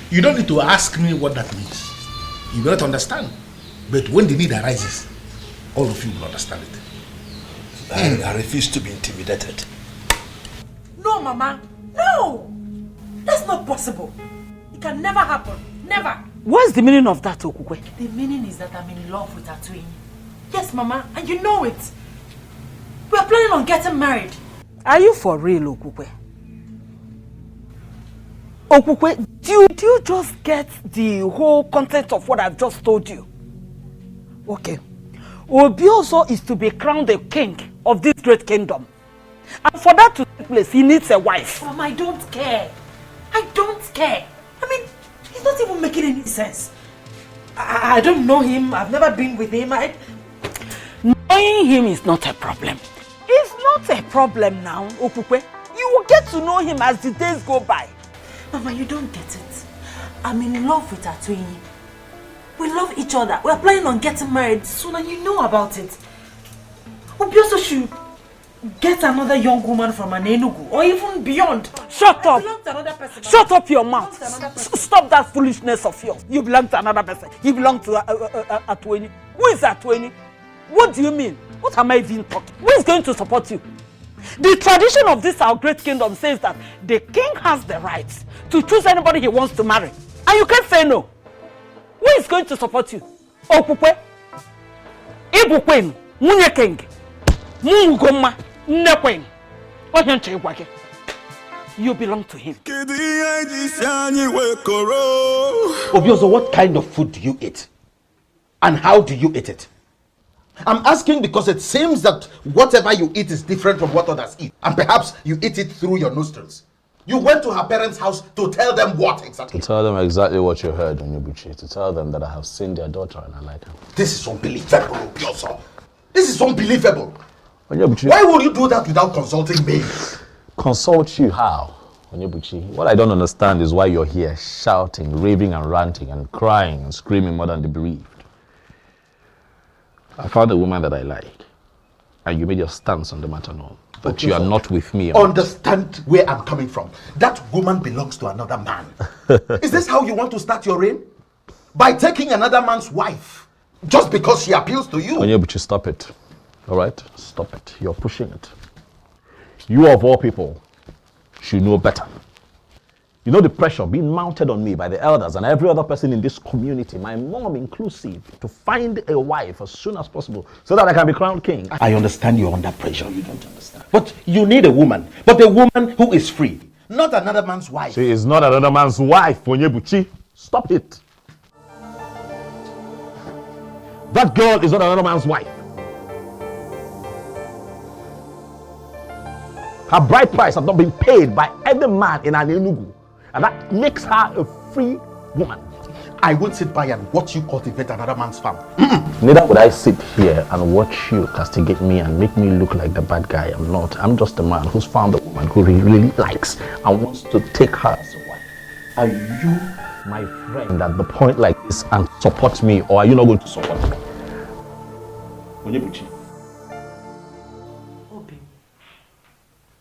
You don't need to ask me what that means. You will not understand. But when the need arises, all of you will understand it. I refuse to be intimidated. No, Mama. No! That's not possible. It can never happen. Never. What's the meaning of that, Okukwe? The meaning is that I'm in love with Atuini. Yes, Mama, and you know it. We're planning on getting married. Are you for real, Okukwe? Okukwe, did you just get the whole content of what I've just told you? Okay. Obioso is to be crowned the king of this great kingdom. And for that to take place, he needs a wife. Mama, I don't care. I don't care. I mean, it's not even making any sense. I don't know him. I've never been with him. Knowing him is not a problem. It's not a problem now, Okukwe. You will get to know him as the days go by. Mama, you don't get it. I'm in love with Atuini. We love each other. We're planning on getting married soon and you know about it. Obioso should get another young woman from Enugu or even beyond. Shut up. Belong to another person. Shut up your mouth. Stop that foolishness of yours. You belong to another person. You belong to Atuini. Who is Atuini? What do you mean? What am I even talking? Who is going to support you? The tradition of this our great kingdom says that the king has the right to choose anybody he wants to marry. And you can't say no. Who is going to support you? Okukwe? Ibukwen? Munye king? Mungoma? Nekwen? Ohyanche. You belong to him. Obioso, what kind of food do you eat? And how do you eat it? I'm asking because it seems that whatever you eat is different from what others eat. And perhaps you eat it through your nostrils. You went to her parents' house to tell them what exactly? To tell them exactly what you heard, Onyebuchi. To tell them that I have seen their daughter and I like her. This is unbelievable, Obioso. This is unbelievable. Onyebuchi. Why would you do that without consulting me? Consult you how? Onyebuchi, what I don't understand is why you're here shouting, raving and ranting and crying and screaming more than the bereaved. I found a woman that I like, and you made your stance on the matter known. But you are not with me. Understand where I'm coming from. That woman belongs to another man. Is this how you want to start your reign? By taking another man's wife, just because she appeals to you? Onyebuchi, stop it. All right? Stop it. You're pushing it. You of all people should know better. You know the pressure being mounted on me by the elders and every other person in this community, my mom inclusive, to find a wife as soon as possible so that I can be crowned king. I understand you're under pressure. You don't understand. But you need a woman. But a woman who is free. Not another man's wife. She is not another man's wife, Onyebuchi. Stop it. That girl is not another man's wife. Her bride price has not been paid by any man in Enugu. And that makes her a free woman. I won't sit by and watch you cultivate another man's farm. Neither would I sit here and watch you castigate me and make me look like the bad guy. I'm not. I'm just a man who's found a woman who he really likes and wants to take her as a wife. Are you my friend at the point like this and support me, or are you not going to support me? Onyebuchi. Obi,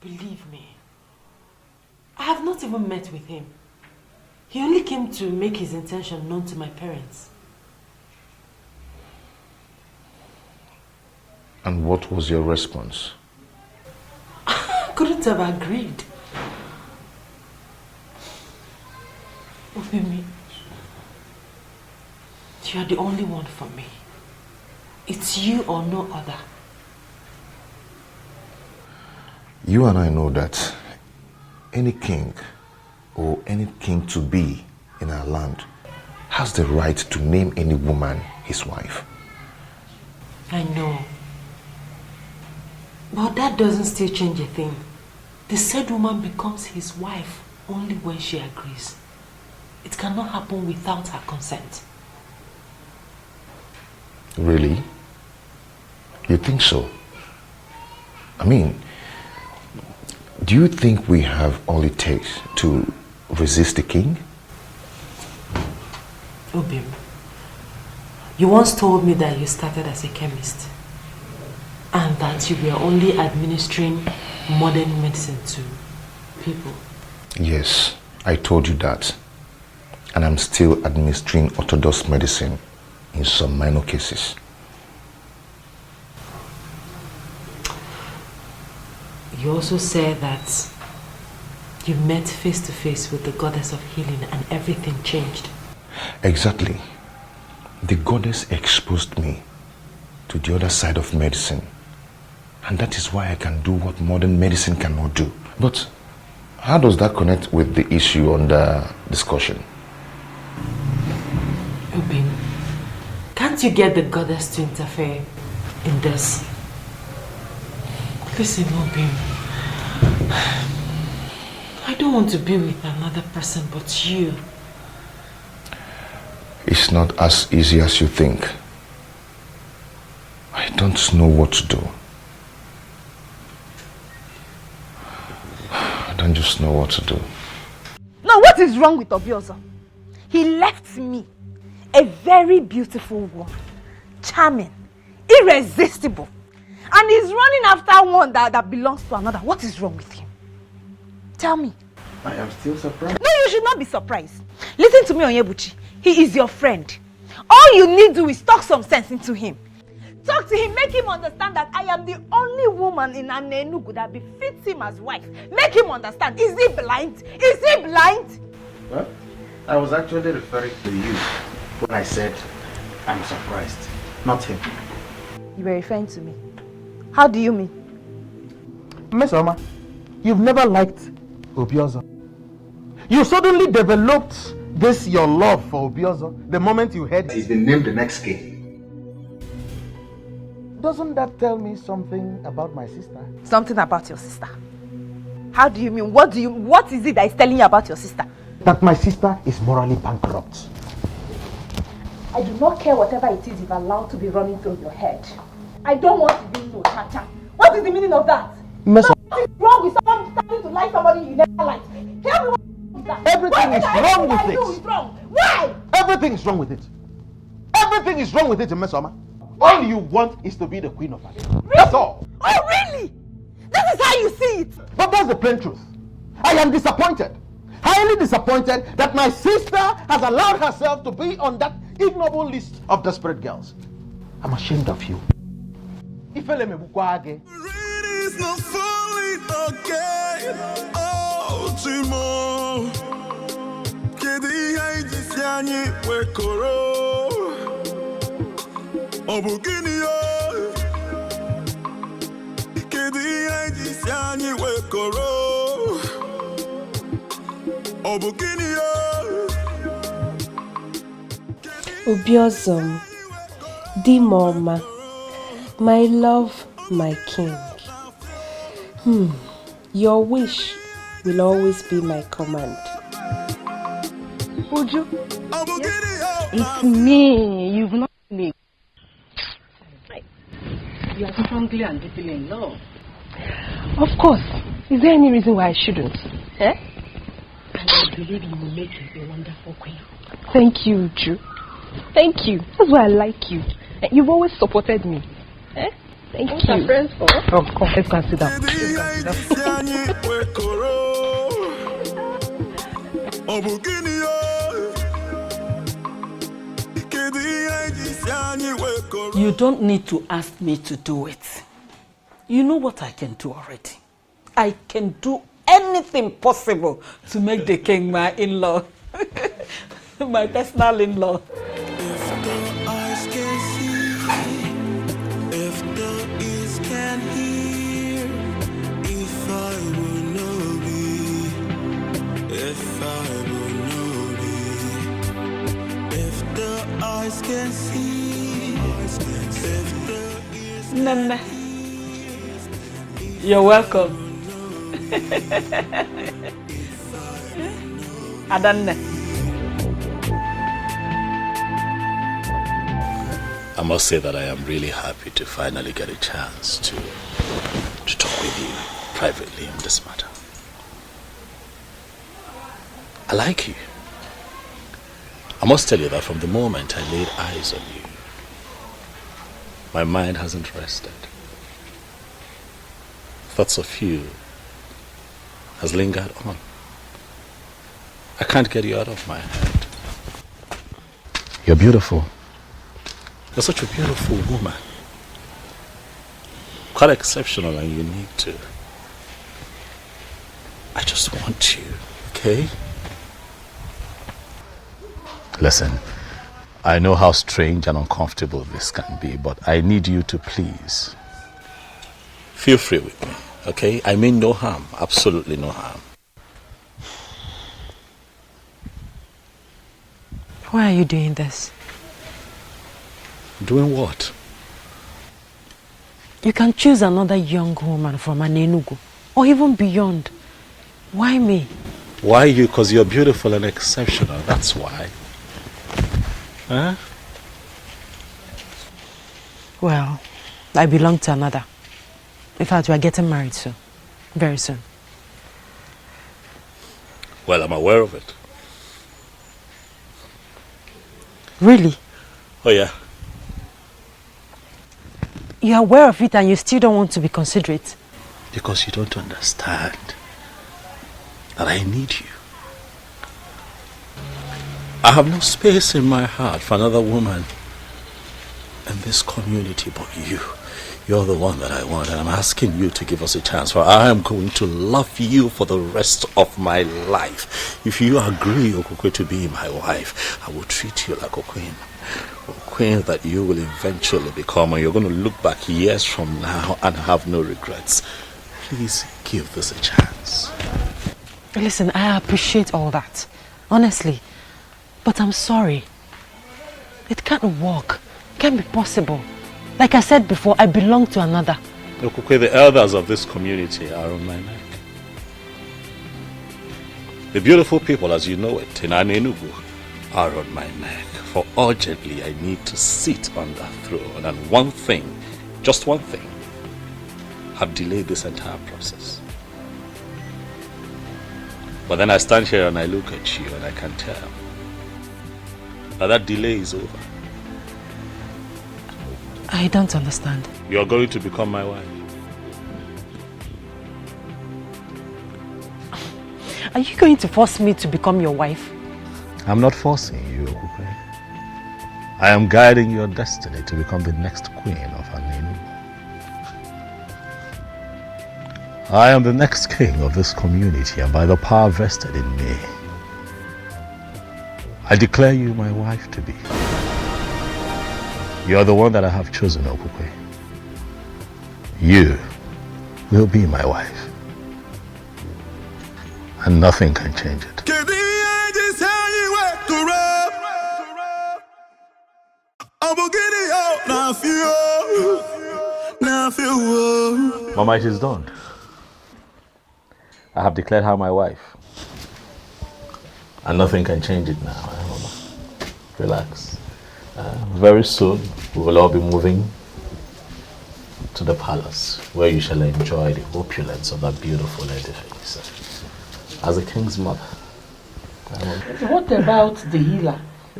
believe me, I have not even met with him. He only came to make his intention known to my parents. And what was your response? I couldn't have agreed. Obimi, you are the only one for me. It's you or no other. You and I know that any king or any king to be in our land has the right to name any woman his wife. I know. But that doesn't still change a thing. The said woman becomes his wife only when she agrees. It cannot happen without her consent. Really? You think so? I mean, do you think we have all it takes to resist the king? Obim, you once told me that you started as a chemist and that you were only administering modern medicine to people. Yes, I told you that. And I'm still administering orthodox medicine in some minor cases. You also said that you met face to face with the goddess of healing and everything changed. Exactly. The goddess exposed me to the other side of medicine. And that is why I can do what modern medicine cannot do. But how does that connect with the issue under discussion? Obin, can't you get the goddess to interfere in this? Listen, Obin, I don't want to be with another person but you. It's not as easy as you think. I don't know what to do. I don't just know what to do. Now, what is wrong with Obiozo? He left me a very beautiful woman, charming, irresistible, and he's running after one that belongs to another. What is wrong with him? Tell me. I am still surprised. No, you should not be surprised. Listen to me, Onyebuchi. He is your friend. All you need to do is talk some sense into him. Talk to him, make him understand that I am the only woman in Enugu that befits him as wife. Make him understand. Is he blind? Is he blind? Well, I was actually referring to you when I said I'm surprised, not him. You were referring to me. How do you mean? Miss Oma, you've never liked Obiozo. You suddenly developed this your love for Obiozo the moment you heard he's been named the next king. Doesn't that tell me something about my sister? Something about your sister? How do you mean? What is it that is telling you about your sister? That my sister is morally bankrupt. I do not care whatever it is you've allowed to be running through your head. I don't want to be no cha-cha. What is the meaning of that? Miss What is wrong with someone starting to like somebody you never liked? Tell me what is that? Everything is wrong with it. Is wrong. Why? Everything is wrong with it. Everything is wrong with it, Miss Oma. All you want is to be the queen of Enugu. Really? That's all. Oh, really? That is how you see it? But that's the plain truth. I am disappointed. Highly disappointed that my sister has allowed herself to be on that ignoble list of desperate girls. I'm ashamed of you. Ifele mebukwa gị. It's not falling again. Oh, Timo. Kedi hai jisiani wekoro. Obukini yo. Kedi hai jisiani wekoro. Obukini yo. Obiozom, Dimoma, my love, my king. Your wish will always be my command. Uju, it's me. You've not me. You are strongly and deeply in love. Of course. Is there any reason why I shouldn't? Eh? And I believe you will make a wonderful queen. Thank you, Uju. Thank you. That's why I like you. You've always supported me. Eh? Thank you. We're friends for? Of course. Let's go and sit down. You don't need to ask me to do it. You know what I can do already. I can do anything possible to make the king my in-law. My personal in-law. Nana, you're welcome. Adanne. I must say that I am really happy to finally get a chance to talk with you privately on this matter. I like you. I must tell you that from the moment I laid eyes on you, my mind hasn't rested. Thoughts of you has lingered on. I can't get you out of my head. You're beautiful. You're such a beautiful woman. Quite exceptional and unique too. I just want you, okay? Listen, I know how strange and uncomfortable this can be, but I need you to please feel free with me, okay? I mean no harm, absolutely no harm. Why are you doing this? Doing what? You can choose another young woman from Enugu, or even beyond. Why me? Why you? Because you're beautiful and exceptional, that's why. Huh? Well, I belong to another. In fact, we are getting married soon. Very soon. Well, I'm aware of it. Really? Oh, yeah. You're aware of it and you still don't want to be considerate? Because you don't understand that I need you. I have no space in my heart for another woman in this community but you. You're the one that I want, and I'm asking you to give us a chance, for I am going to love you for the rest of my life. If you agree, Okokwe, to be my wife, I will treat you like a queen that you will eventually become, and you're going to look back years from now and have no regrets. Please give this a chance. Listen, I appreciate all that, honestly, but I'm sorry. It can't work. It can't be possible. Like I said before, I belong to another. Okokwe, the elders of this community are on my neck. The beautiful people, as you know it, in Enugu, are on my neck. For urgently, I need to sit on that throne. And one thing, just one thing, have delayed this entire process. But then I stand here and I look at you and I can tell that delay is over. I don't understand. You're going to become my wife. Are you going to force me to become your wife? I'm not forcing you, Okokwe. I am guiding your destiny to become the next queen of Enugu. I am the next king of this community, and by the power vested in me, I declare you my wife to be. You are the one that I have chosen, Okukwe. You will be my wife, and nothing can change it. Mama, it is done. I have declared her my wife, and nothing can change it now. Mama, relax. Very soon we will all be moving to the palace, where you shall enjoy the opulence of that beautiful edifice as a king's mother. What about the healer,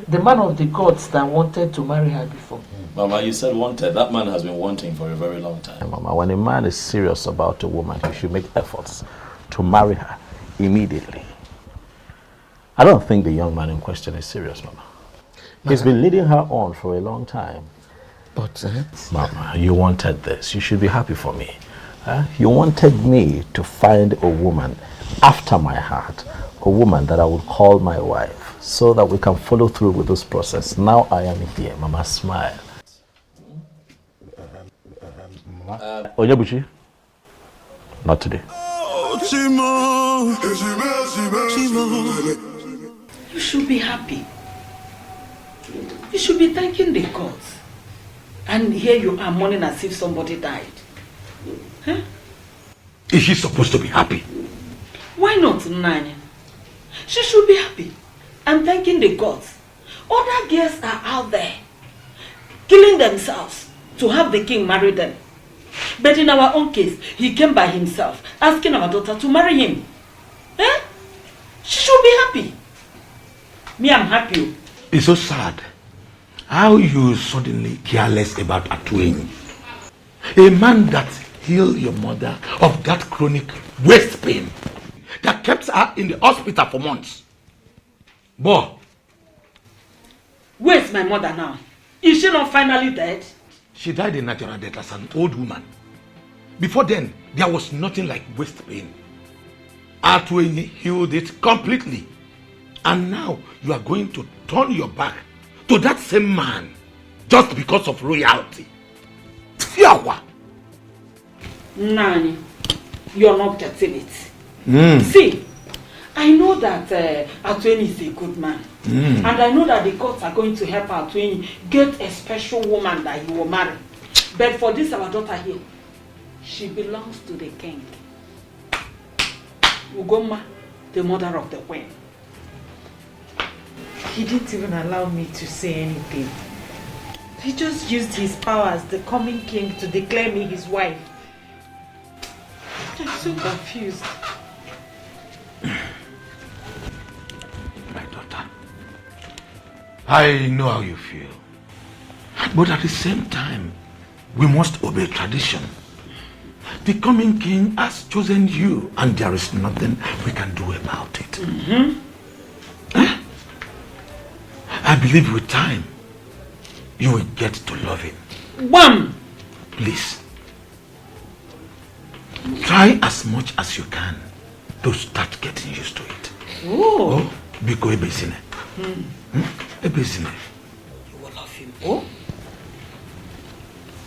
the man of the gods that wanted to marry her before? Mama, you said wanted. That man has been wanting for a very long time. Mama, when a man is serious about a woman, he should make efforts to marry her immediately. I don't think the young man in question is serious, Mama. He's been leading her on for a long time. But, Mama, you wanted this. You should be happy for me. You wanted me to find a woman after my heart, a woman that I would call my wife, so that we can follow through with this process. Now I am here. Mama, smile. ONYEGIRI, not today. You should be happy. You should be thanking the gods. And here you are mourning as if somebody died. Huh? Is she supposed to be happy? Why not, Nani? She should be happy and thanking the gods. Other girls are out there killing themselves to have the king marry them. But in our own case, he came by himself, asking our daughter to marry him. Eh? She should be happy. Me, I'm happy. It's so sad how you suddenly care less about Atueni. A man that healed your mother of that chronic waist pain that kept her in the hospital for months. Boy. Where's my mother now? Is she not finally dead? She died a natural death as an old woman. Before then, there was nothing like waist pain. Atueni healed it completely. And now you are going to turn your back to that same man just because of royalty. Fiawa! Nani, you're not getting it. See, I know that Atueni is a good man. And I know that the gods are going to help Atueni get a special woman that he will marry. But for this, our daughter here, she belongs to the king. Ugoma, the mother of the queen. He didn't even allow me to say anything. He just used his power as the coming king to declare me his wife. I'm so confused. My daughter, I know how you feel. But at the same time, we must obey tradition. The coming king has chosen you, and there is nothing we can do about it. I believe with time, you will get to love him. Wham! Please, try as much as you can to start getting used to it. Oh, Biko ebezine. Ebezine. You will love him. Oh?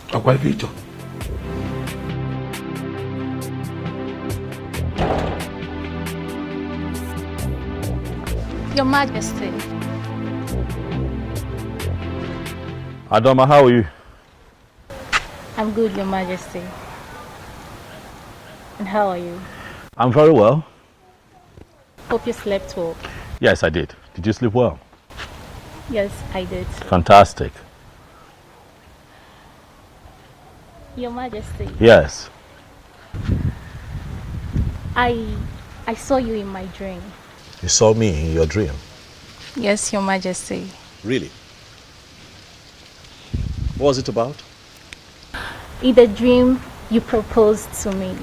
Akwa Vito. Your Majesty. Adoma, how are you? I'm good, Your Majesty. And how are you? I'm very well. Hope you slept well. Yes, I did. Did you sleep well? Yes, I did. Fantastic. Your Majesty. Yes. I saw you in my dream. You saw me in your dream? Yes, Your Majesty. Really? What was it about? In the dream, you proposed to me.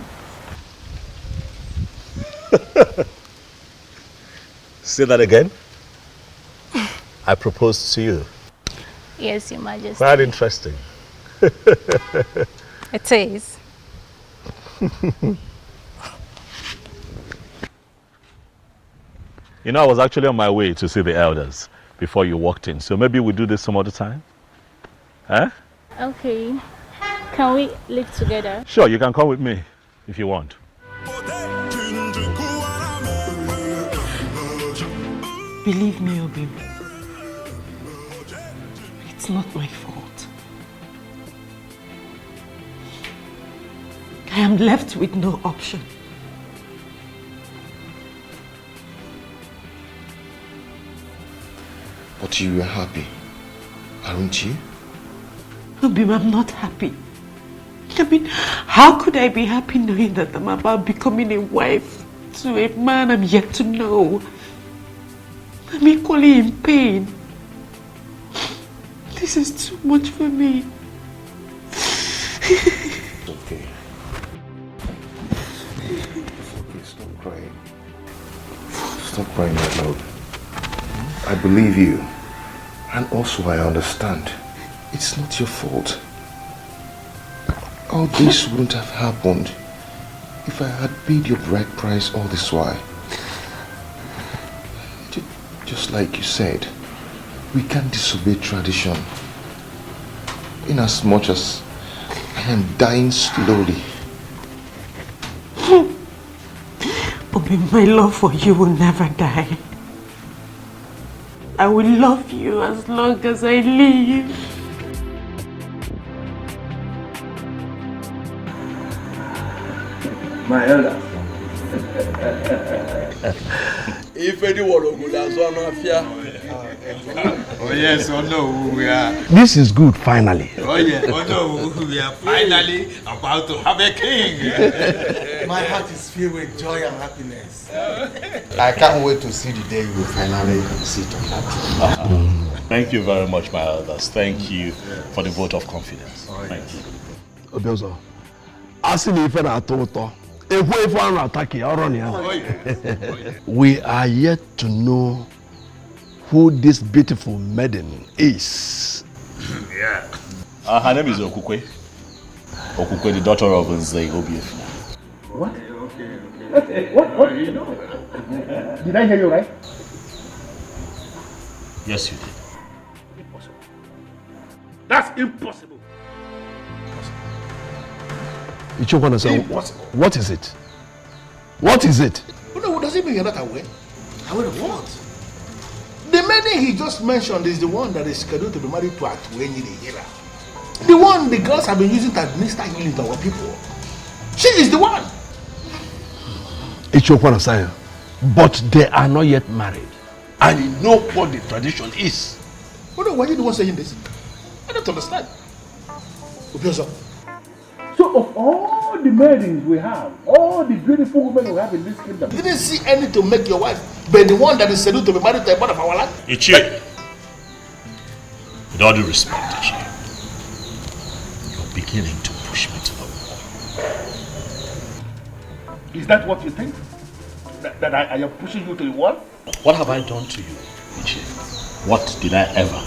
Say that again. I proposed to you. Yes, Your Majesty. Quite interesting. It is. You know, I was actually on my way to see the elders before you walked in, so maybe we'll do this some other time. Huh? Okay. Can we live together? Sure, you can come with me if you want. Believe me, Obim. It's not my fault. I am left with no option. But you were happy, aren't you? Obim, I'm not happy. I mean, how could I be happy knowing that I'm about becoming a wife to a man I'm yet to know? I'm equally in pain. This is too much for me. It's okay. It's okay, stop crying. Stop crying out loud. I believe you. And also I understand. It's not your fault. All this wouldn't have happened if I had paid your bride price all this while. Just like you said, we can't disobey tradition. In as much as I am dying slowly. Obi, my love for you will never die. I will love you as long as I live. My elder. If anyone will oh yes, oh no, we are. This is good, finally. Oh yeah, oh no, we are finally about to have a king. My heart is filled with joy and happiness. I can't wait to see the day you will finally sit on that throne. Thank you very much, my elders. Thank you for the vote of confidence. Thank you. Obiozo, asking if I told we are yet to know who this beautiful maiden is. Yeah. Her name is Okukwe. Okukwe, the daughter of Nze Obiefia. What? Okay. What? You know? Did I hear you right? Yes, you did. Impossible. That's impossible. Impossible. What is it? What is it? No, does it mean you're not aware? Aware of what? The maiden he just mentioned is the one that is scheduled to be married to Atuenyi the healer. The one the girls have been using to administer healing to our people. She is the one. But they are not yet married. And you know what the tradition is. Oh no, why are you the one saying this? I don't understand. So of all the maidens we have, all the beautiful women we have in this kingdom, you didn't see any to make your wife, but the one that is scheduled to be married to a part of our land? Ichi, with all due respect, Ichi, you're beginning to push me to the wall. Is that what you think? That I am pushing you to the wall? What have I done to you, Ichi? What did I ever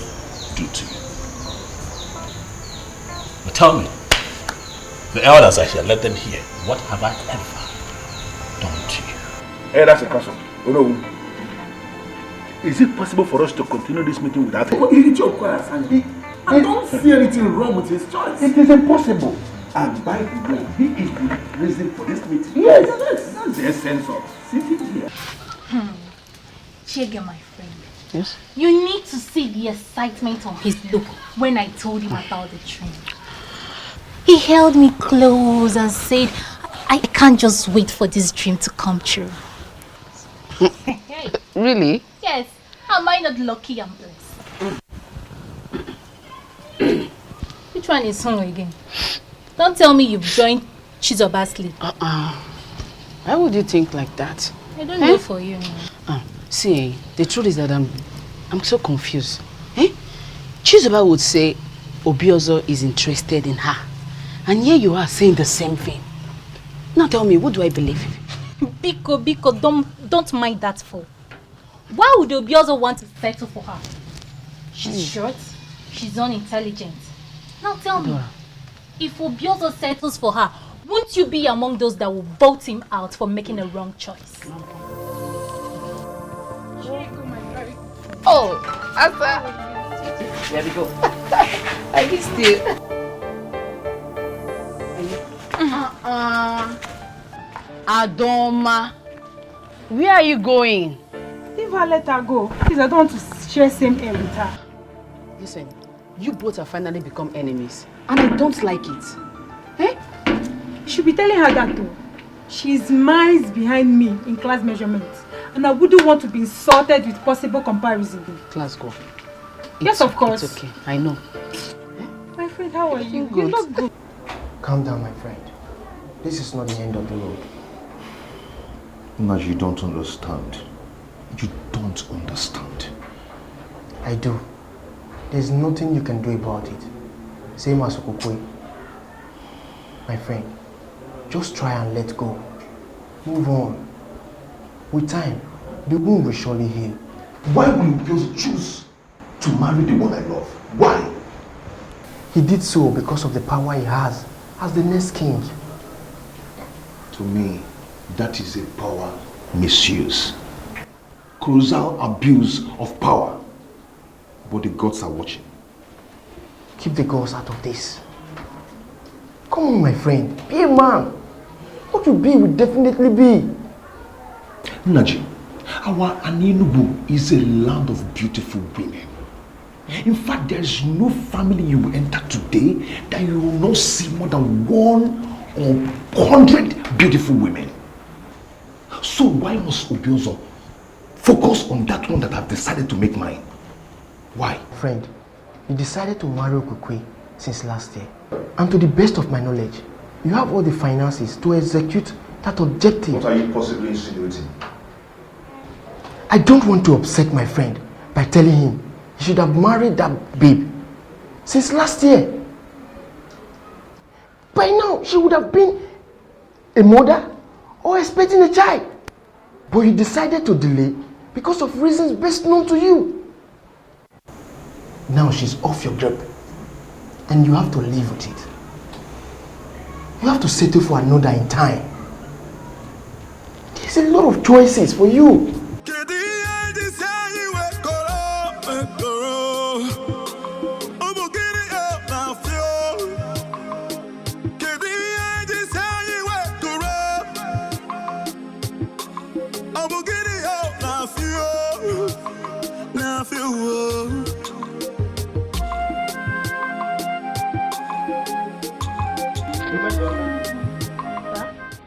do to you? But tell me, the elders, I shall let them hear. What have I ever done to you? Hey, that's a question. Oh no. Is it possible for us to continue this meeting without him? I don't see anything wrong with his choice. It is impossible. And by the way, he is the reason for this meeting. Yes. That's the essence of sitting here. Chege, my friend. Yes? You need to see the excitement on his look when I told him about the train. He held me close and said, I can't just wait for this dream to come true. Really? Yes. Am I not lucky and blessed? Which one is home again? Don't tell me you've joined Chizoba's sleep. Why would you think like that? I don't know for you. See, the truth is that I'm so confused. Chizoba would say Obiozo is interested in her. And here you are saying the same thing. Now tell me, what do I believe? Biko, don't mind that fool. Why would Obiozo want to settle for her? She's short, she's unintelligent. Now tell me, if Obiozo settles for her, won't you be among those that will vote him out for making a wrong choice? Oh, Asa. There we go. I missed you. Adoma, where are you going? Leave her, let her go. Please, I don't want to share same air with her. Listen, you both have finally become enemies, and I don't like it. Eh? You should be telling her that too. She's miles behind me in class measurements, and I wouldn't want to be insulted with possible comparison. Class go. Yes, of course. It's okay, I know. My friend, how are you? Good. You look good. Calm down, my friend. This is not the end of the road. Naj, you don't understand. You don't understand. I do. There's nothing you can do about it. Same as Okokwe. My friend, just try and let go. Move on. With time, the wound will surely heal. Why will you just choose to marry the one I love? Why? He did so because of the power he has as the next king. To me, that is a power misuse. Colossal abuse of power. But the gods are watching. Keep the gods out of this. Come on, my friend. Be a man. What you be will definitely be. Naji, our Aninubu is a land of beautiful women. In fact, there is no family you will enter today that you will not see more than 100 beautiful women. So why must Obiozo focus on that one that I've decided to make mine? Why? Friend, you decided to marry Okukwe since last year. And to the best of my knowledge, you have all the finances to execute that objective. What are you possibly insinuating? I don't want to upset my friend by telling him he should have married that babe since last year. By now, she would have been a mother or expecting a child. But you decided to delay because of reasons best known to you. Now she's off your grip, and you have to live with it. You have to settle for another in time. There's a lot of choices for you.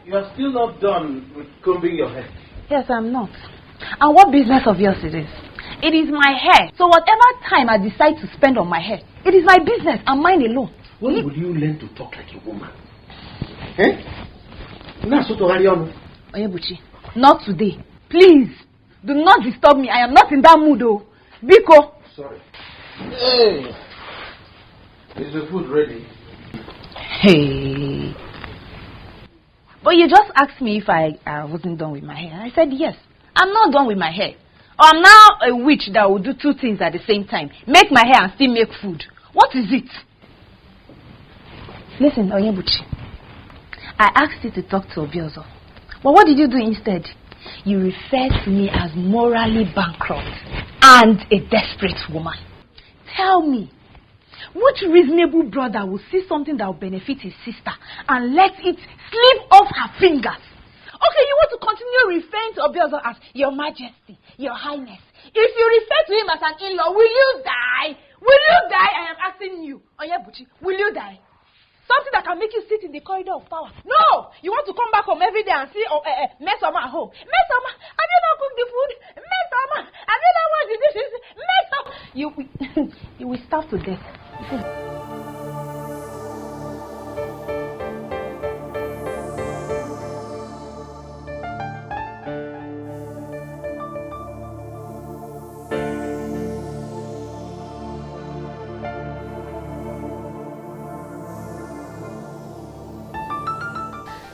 You are still not done with combing your hair. Yes, I'm not. And what business of yours it is? It is my hair. So whatever time I decide to spend on my hair, it is my business and mine alone. When will you learn to talk like a woman? Eh? Onyebuchi, not today. Please, do not disturb me. I am not in that mood, oh. Biko. Sorry. Hey! Is the food ready? Hey. But you just asked me if I wasn't done with my hair. I said yes. I'm not done with my hair. I'm now a witch that will do two things at the same time. Make my hair and still make food. What is it? Listen, Onyebuchi. I asked you to talk to Obiozo. But what did you do instead? You referred to me as morally bankrupt and a desperate woman. Tell me, which reasonable brother will see something that will benefit his sister and let it slip off her fingers? Okay, you want to continue referring to Obiozo as Your Majesty, Your Highness. If you refer to him as an in-law, will you die? Will you die? I am asking you, Onyebuchi, will you die? Something that can make you sit in the corridor of power. No! You want to come back home every day and see Mesoma at home. Mesoma, have you not cooked the food? Mesoma, have you not washed the dishes? Mesoma! You will starve to death.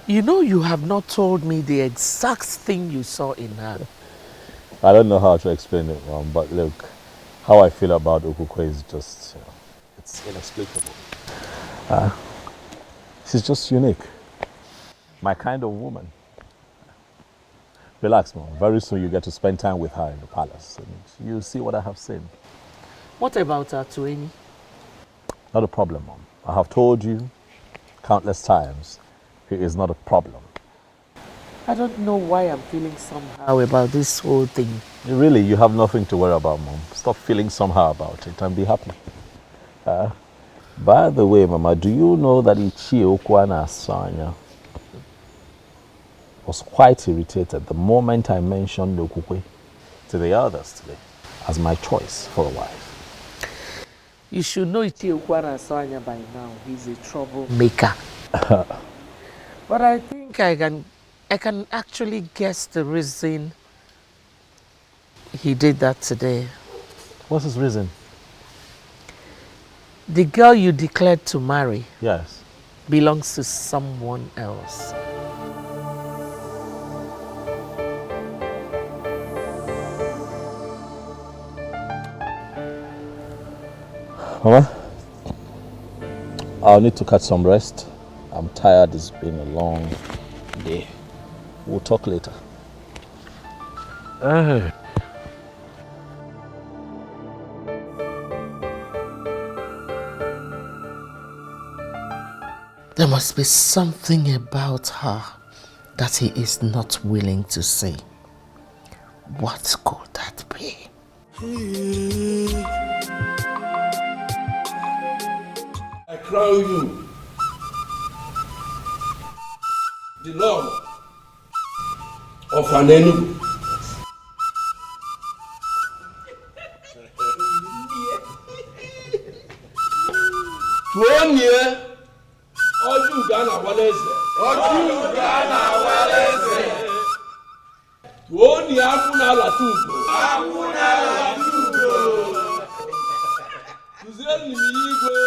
You know you have not told me the exact thing you saw in her. I don't know how to explain it, Mom, but look, how I feel about Okukwe is just, it's inexplicable. She's just unique. My kind of woman. Relax, Mom. Very soon you get to spend time with her in the palace. And you'll see what I have seen. What about Atueni? Not a problem, Mom. I have told you countless times he is not a problem. I don't know why I'm feeling somehow about this whole thing. Really, you have nothing to worry about, Mom. Stop feeling somehow about it and be happy. By the way, Mama, do you know that Ichie Asanya was quite irritated the moment I mentioned Okukwe to the others today as my choice for a wife? You should know Ichie Asanya by now. He's a troublemaker. But I think I can actually guess the reason he did that today. What's his reason? The girl you declared to marry, yes, belongs to someone else. Mama, I'll need to catch some rest. I'm tired. It's been a long day. We'll talk later. There must be something about her that he is not willing to say. What could that be? I crown you the Lord of Anenu. Onye Ojuga na Waleze. Ojuga na Waleze. Onye Akuna Latugo. Akuna Latugo. Tuzel Igwe.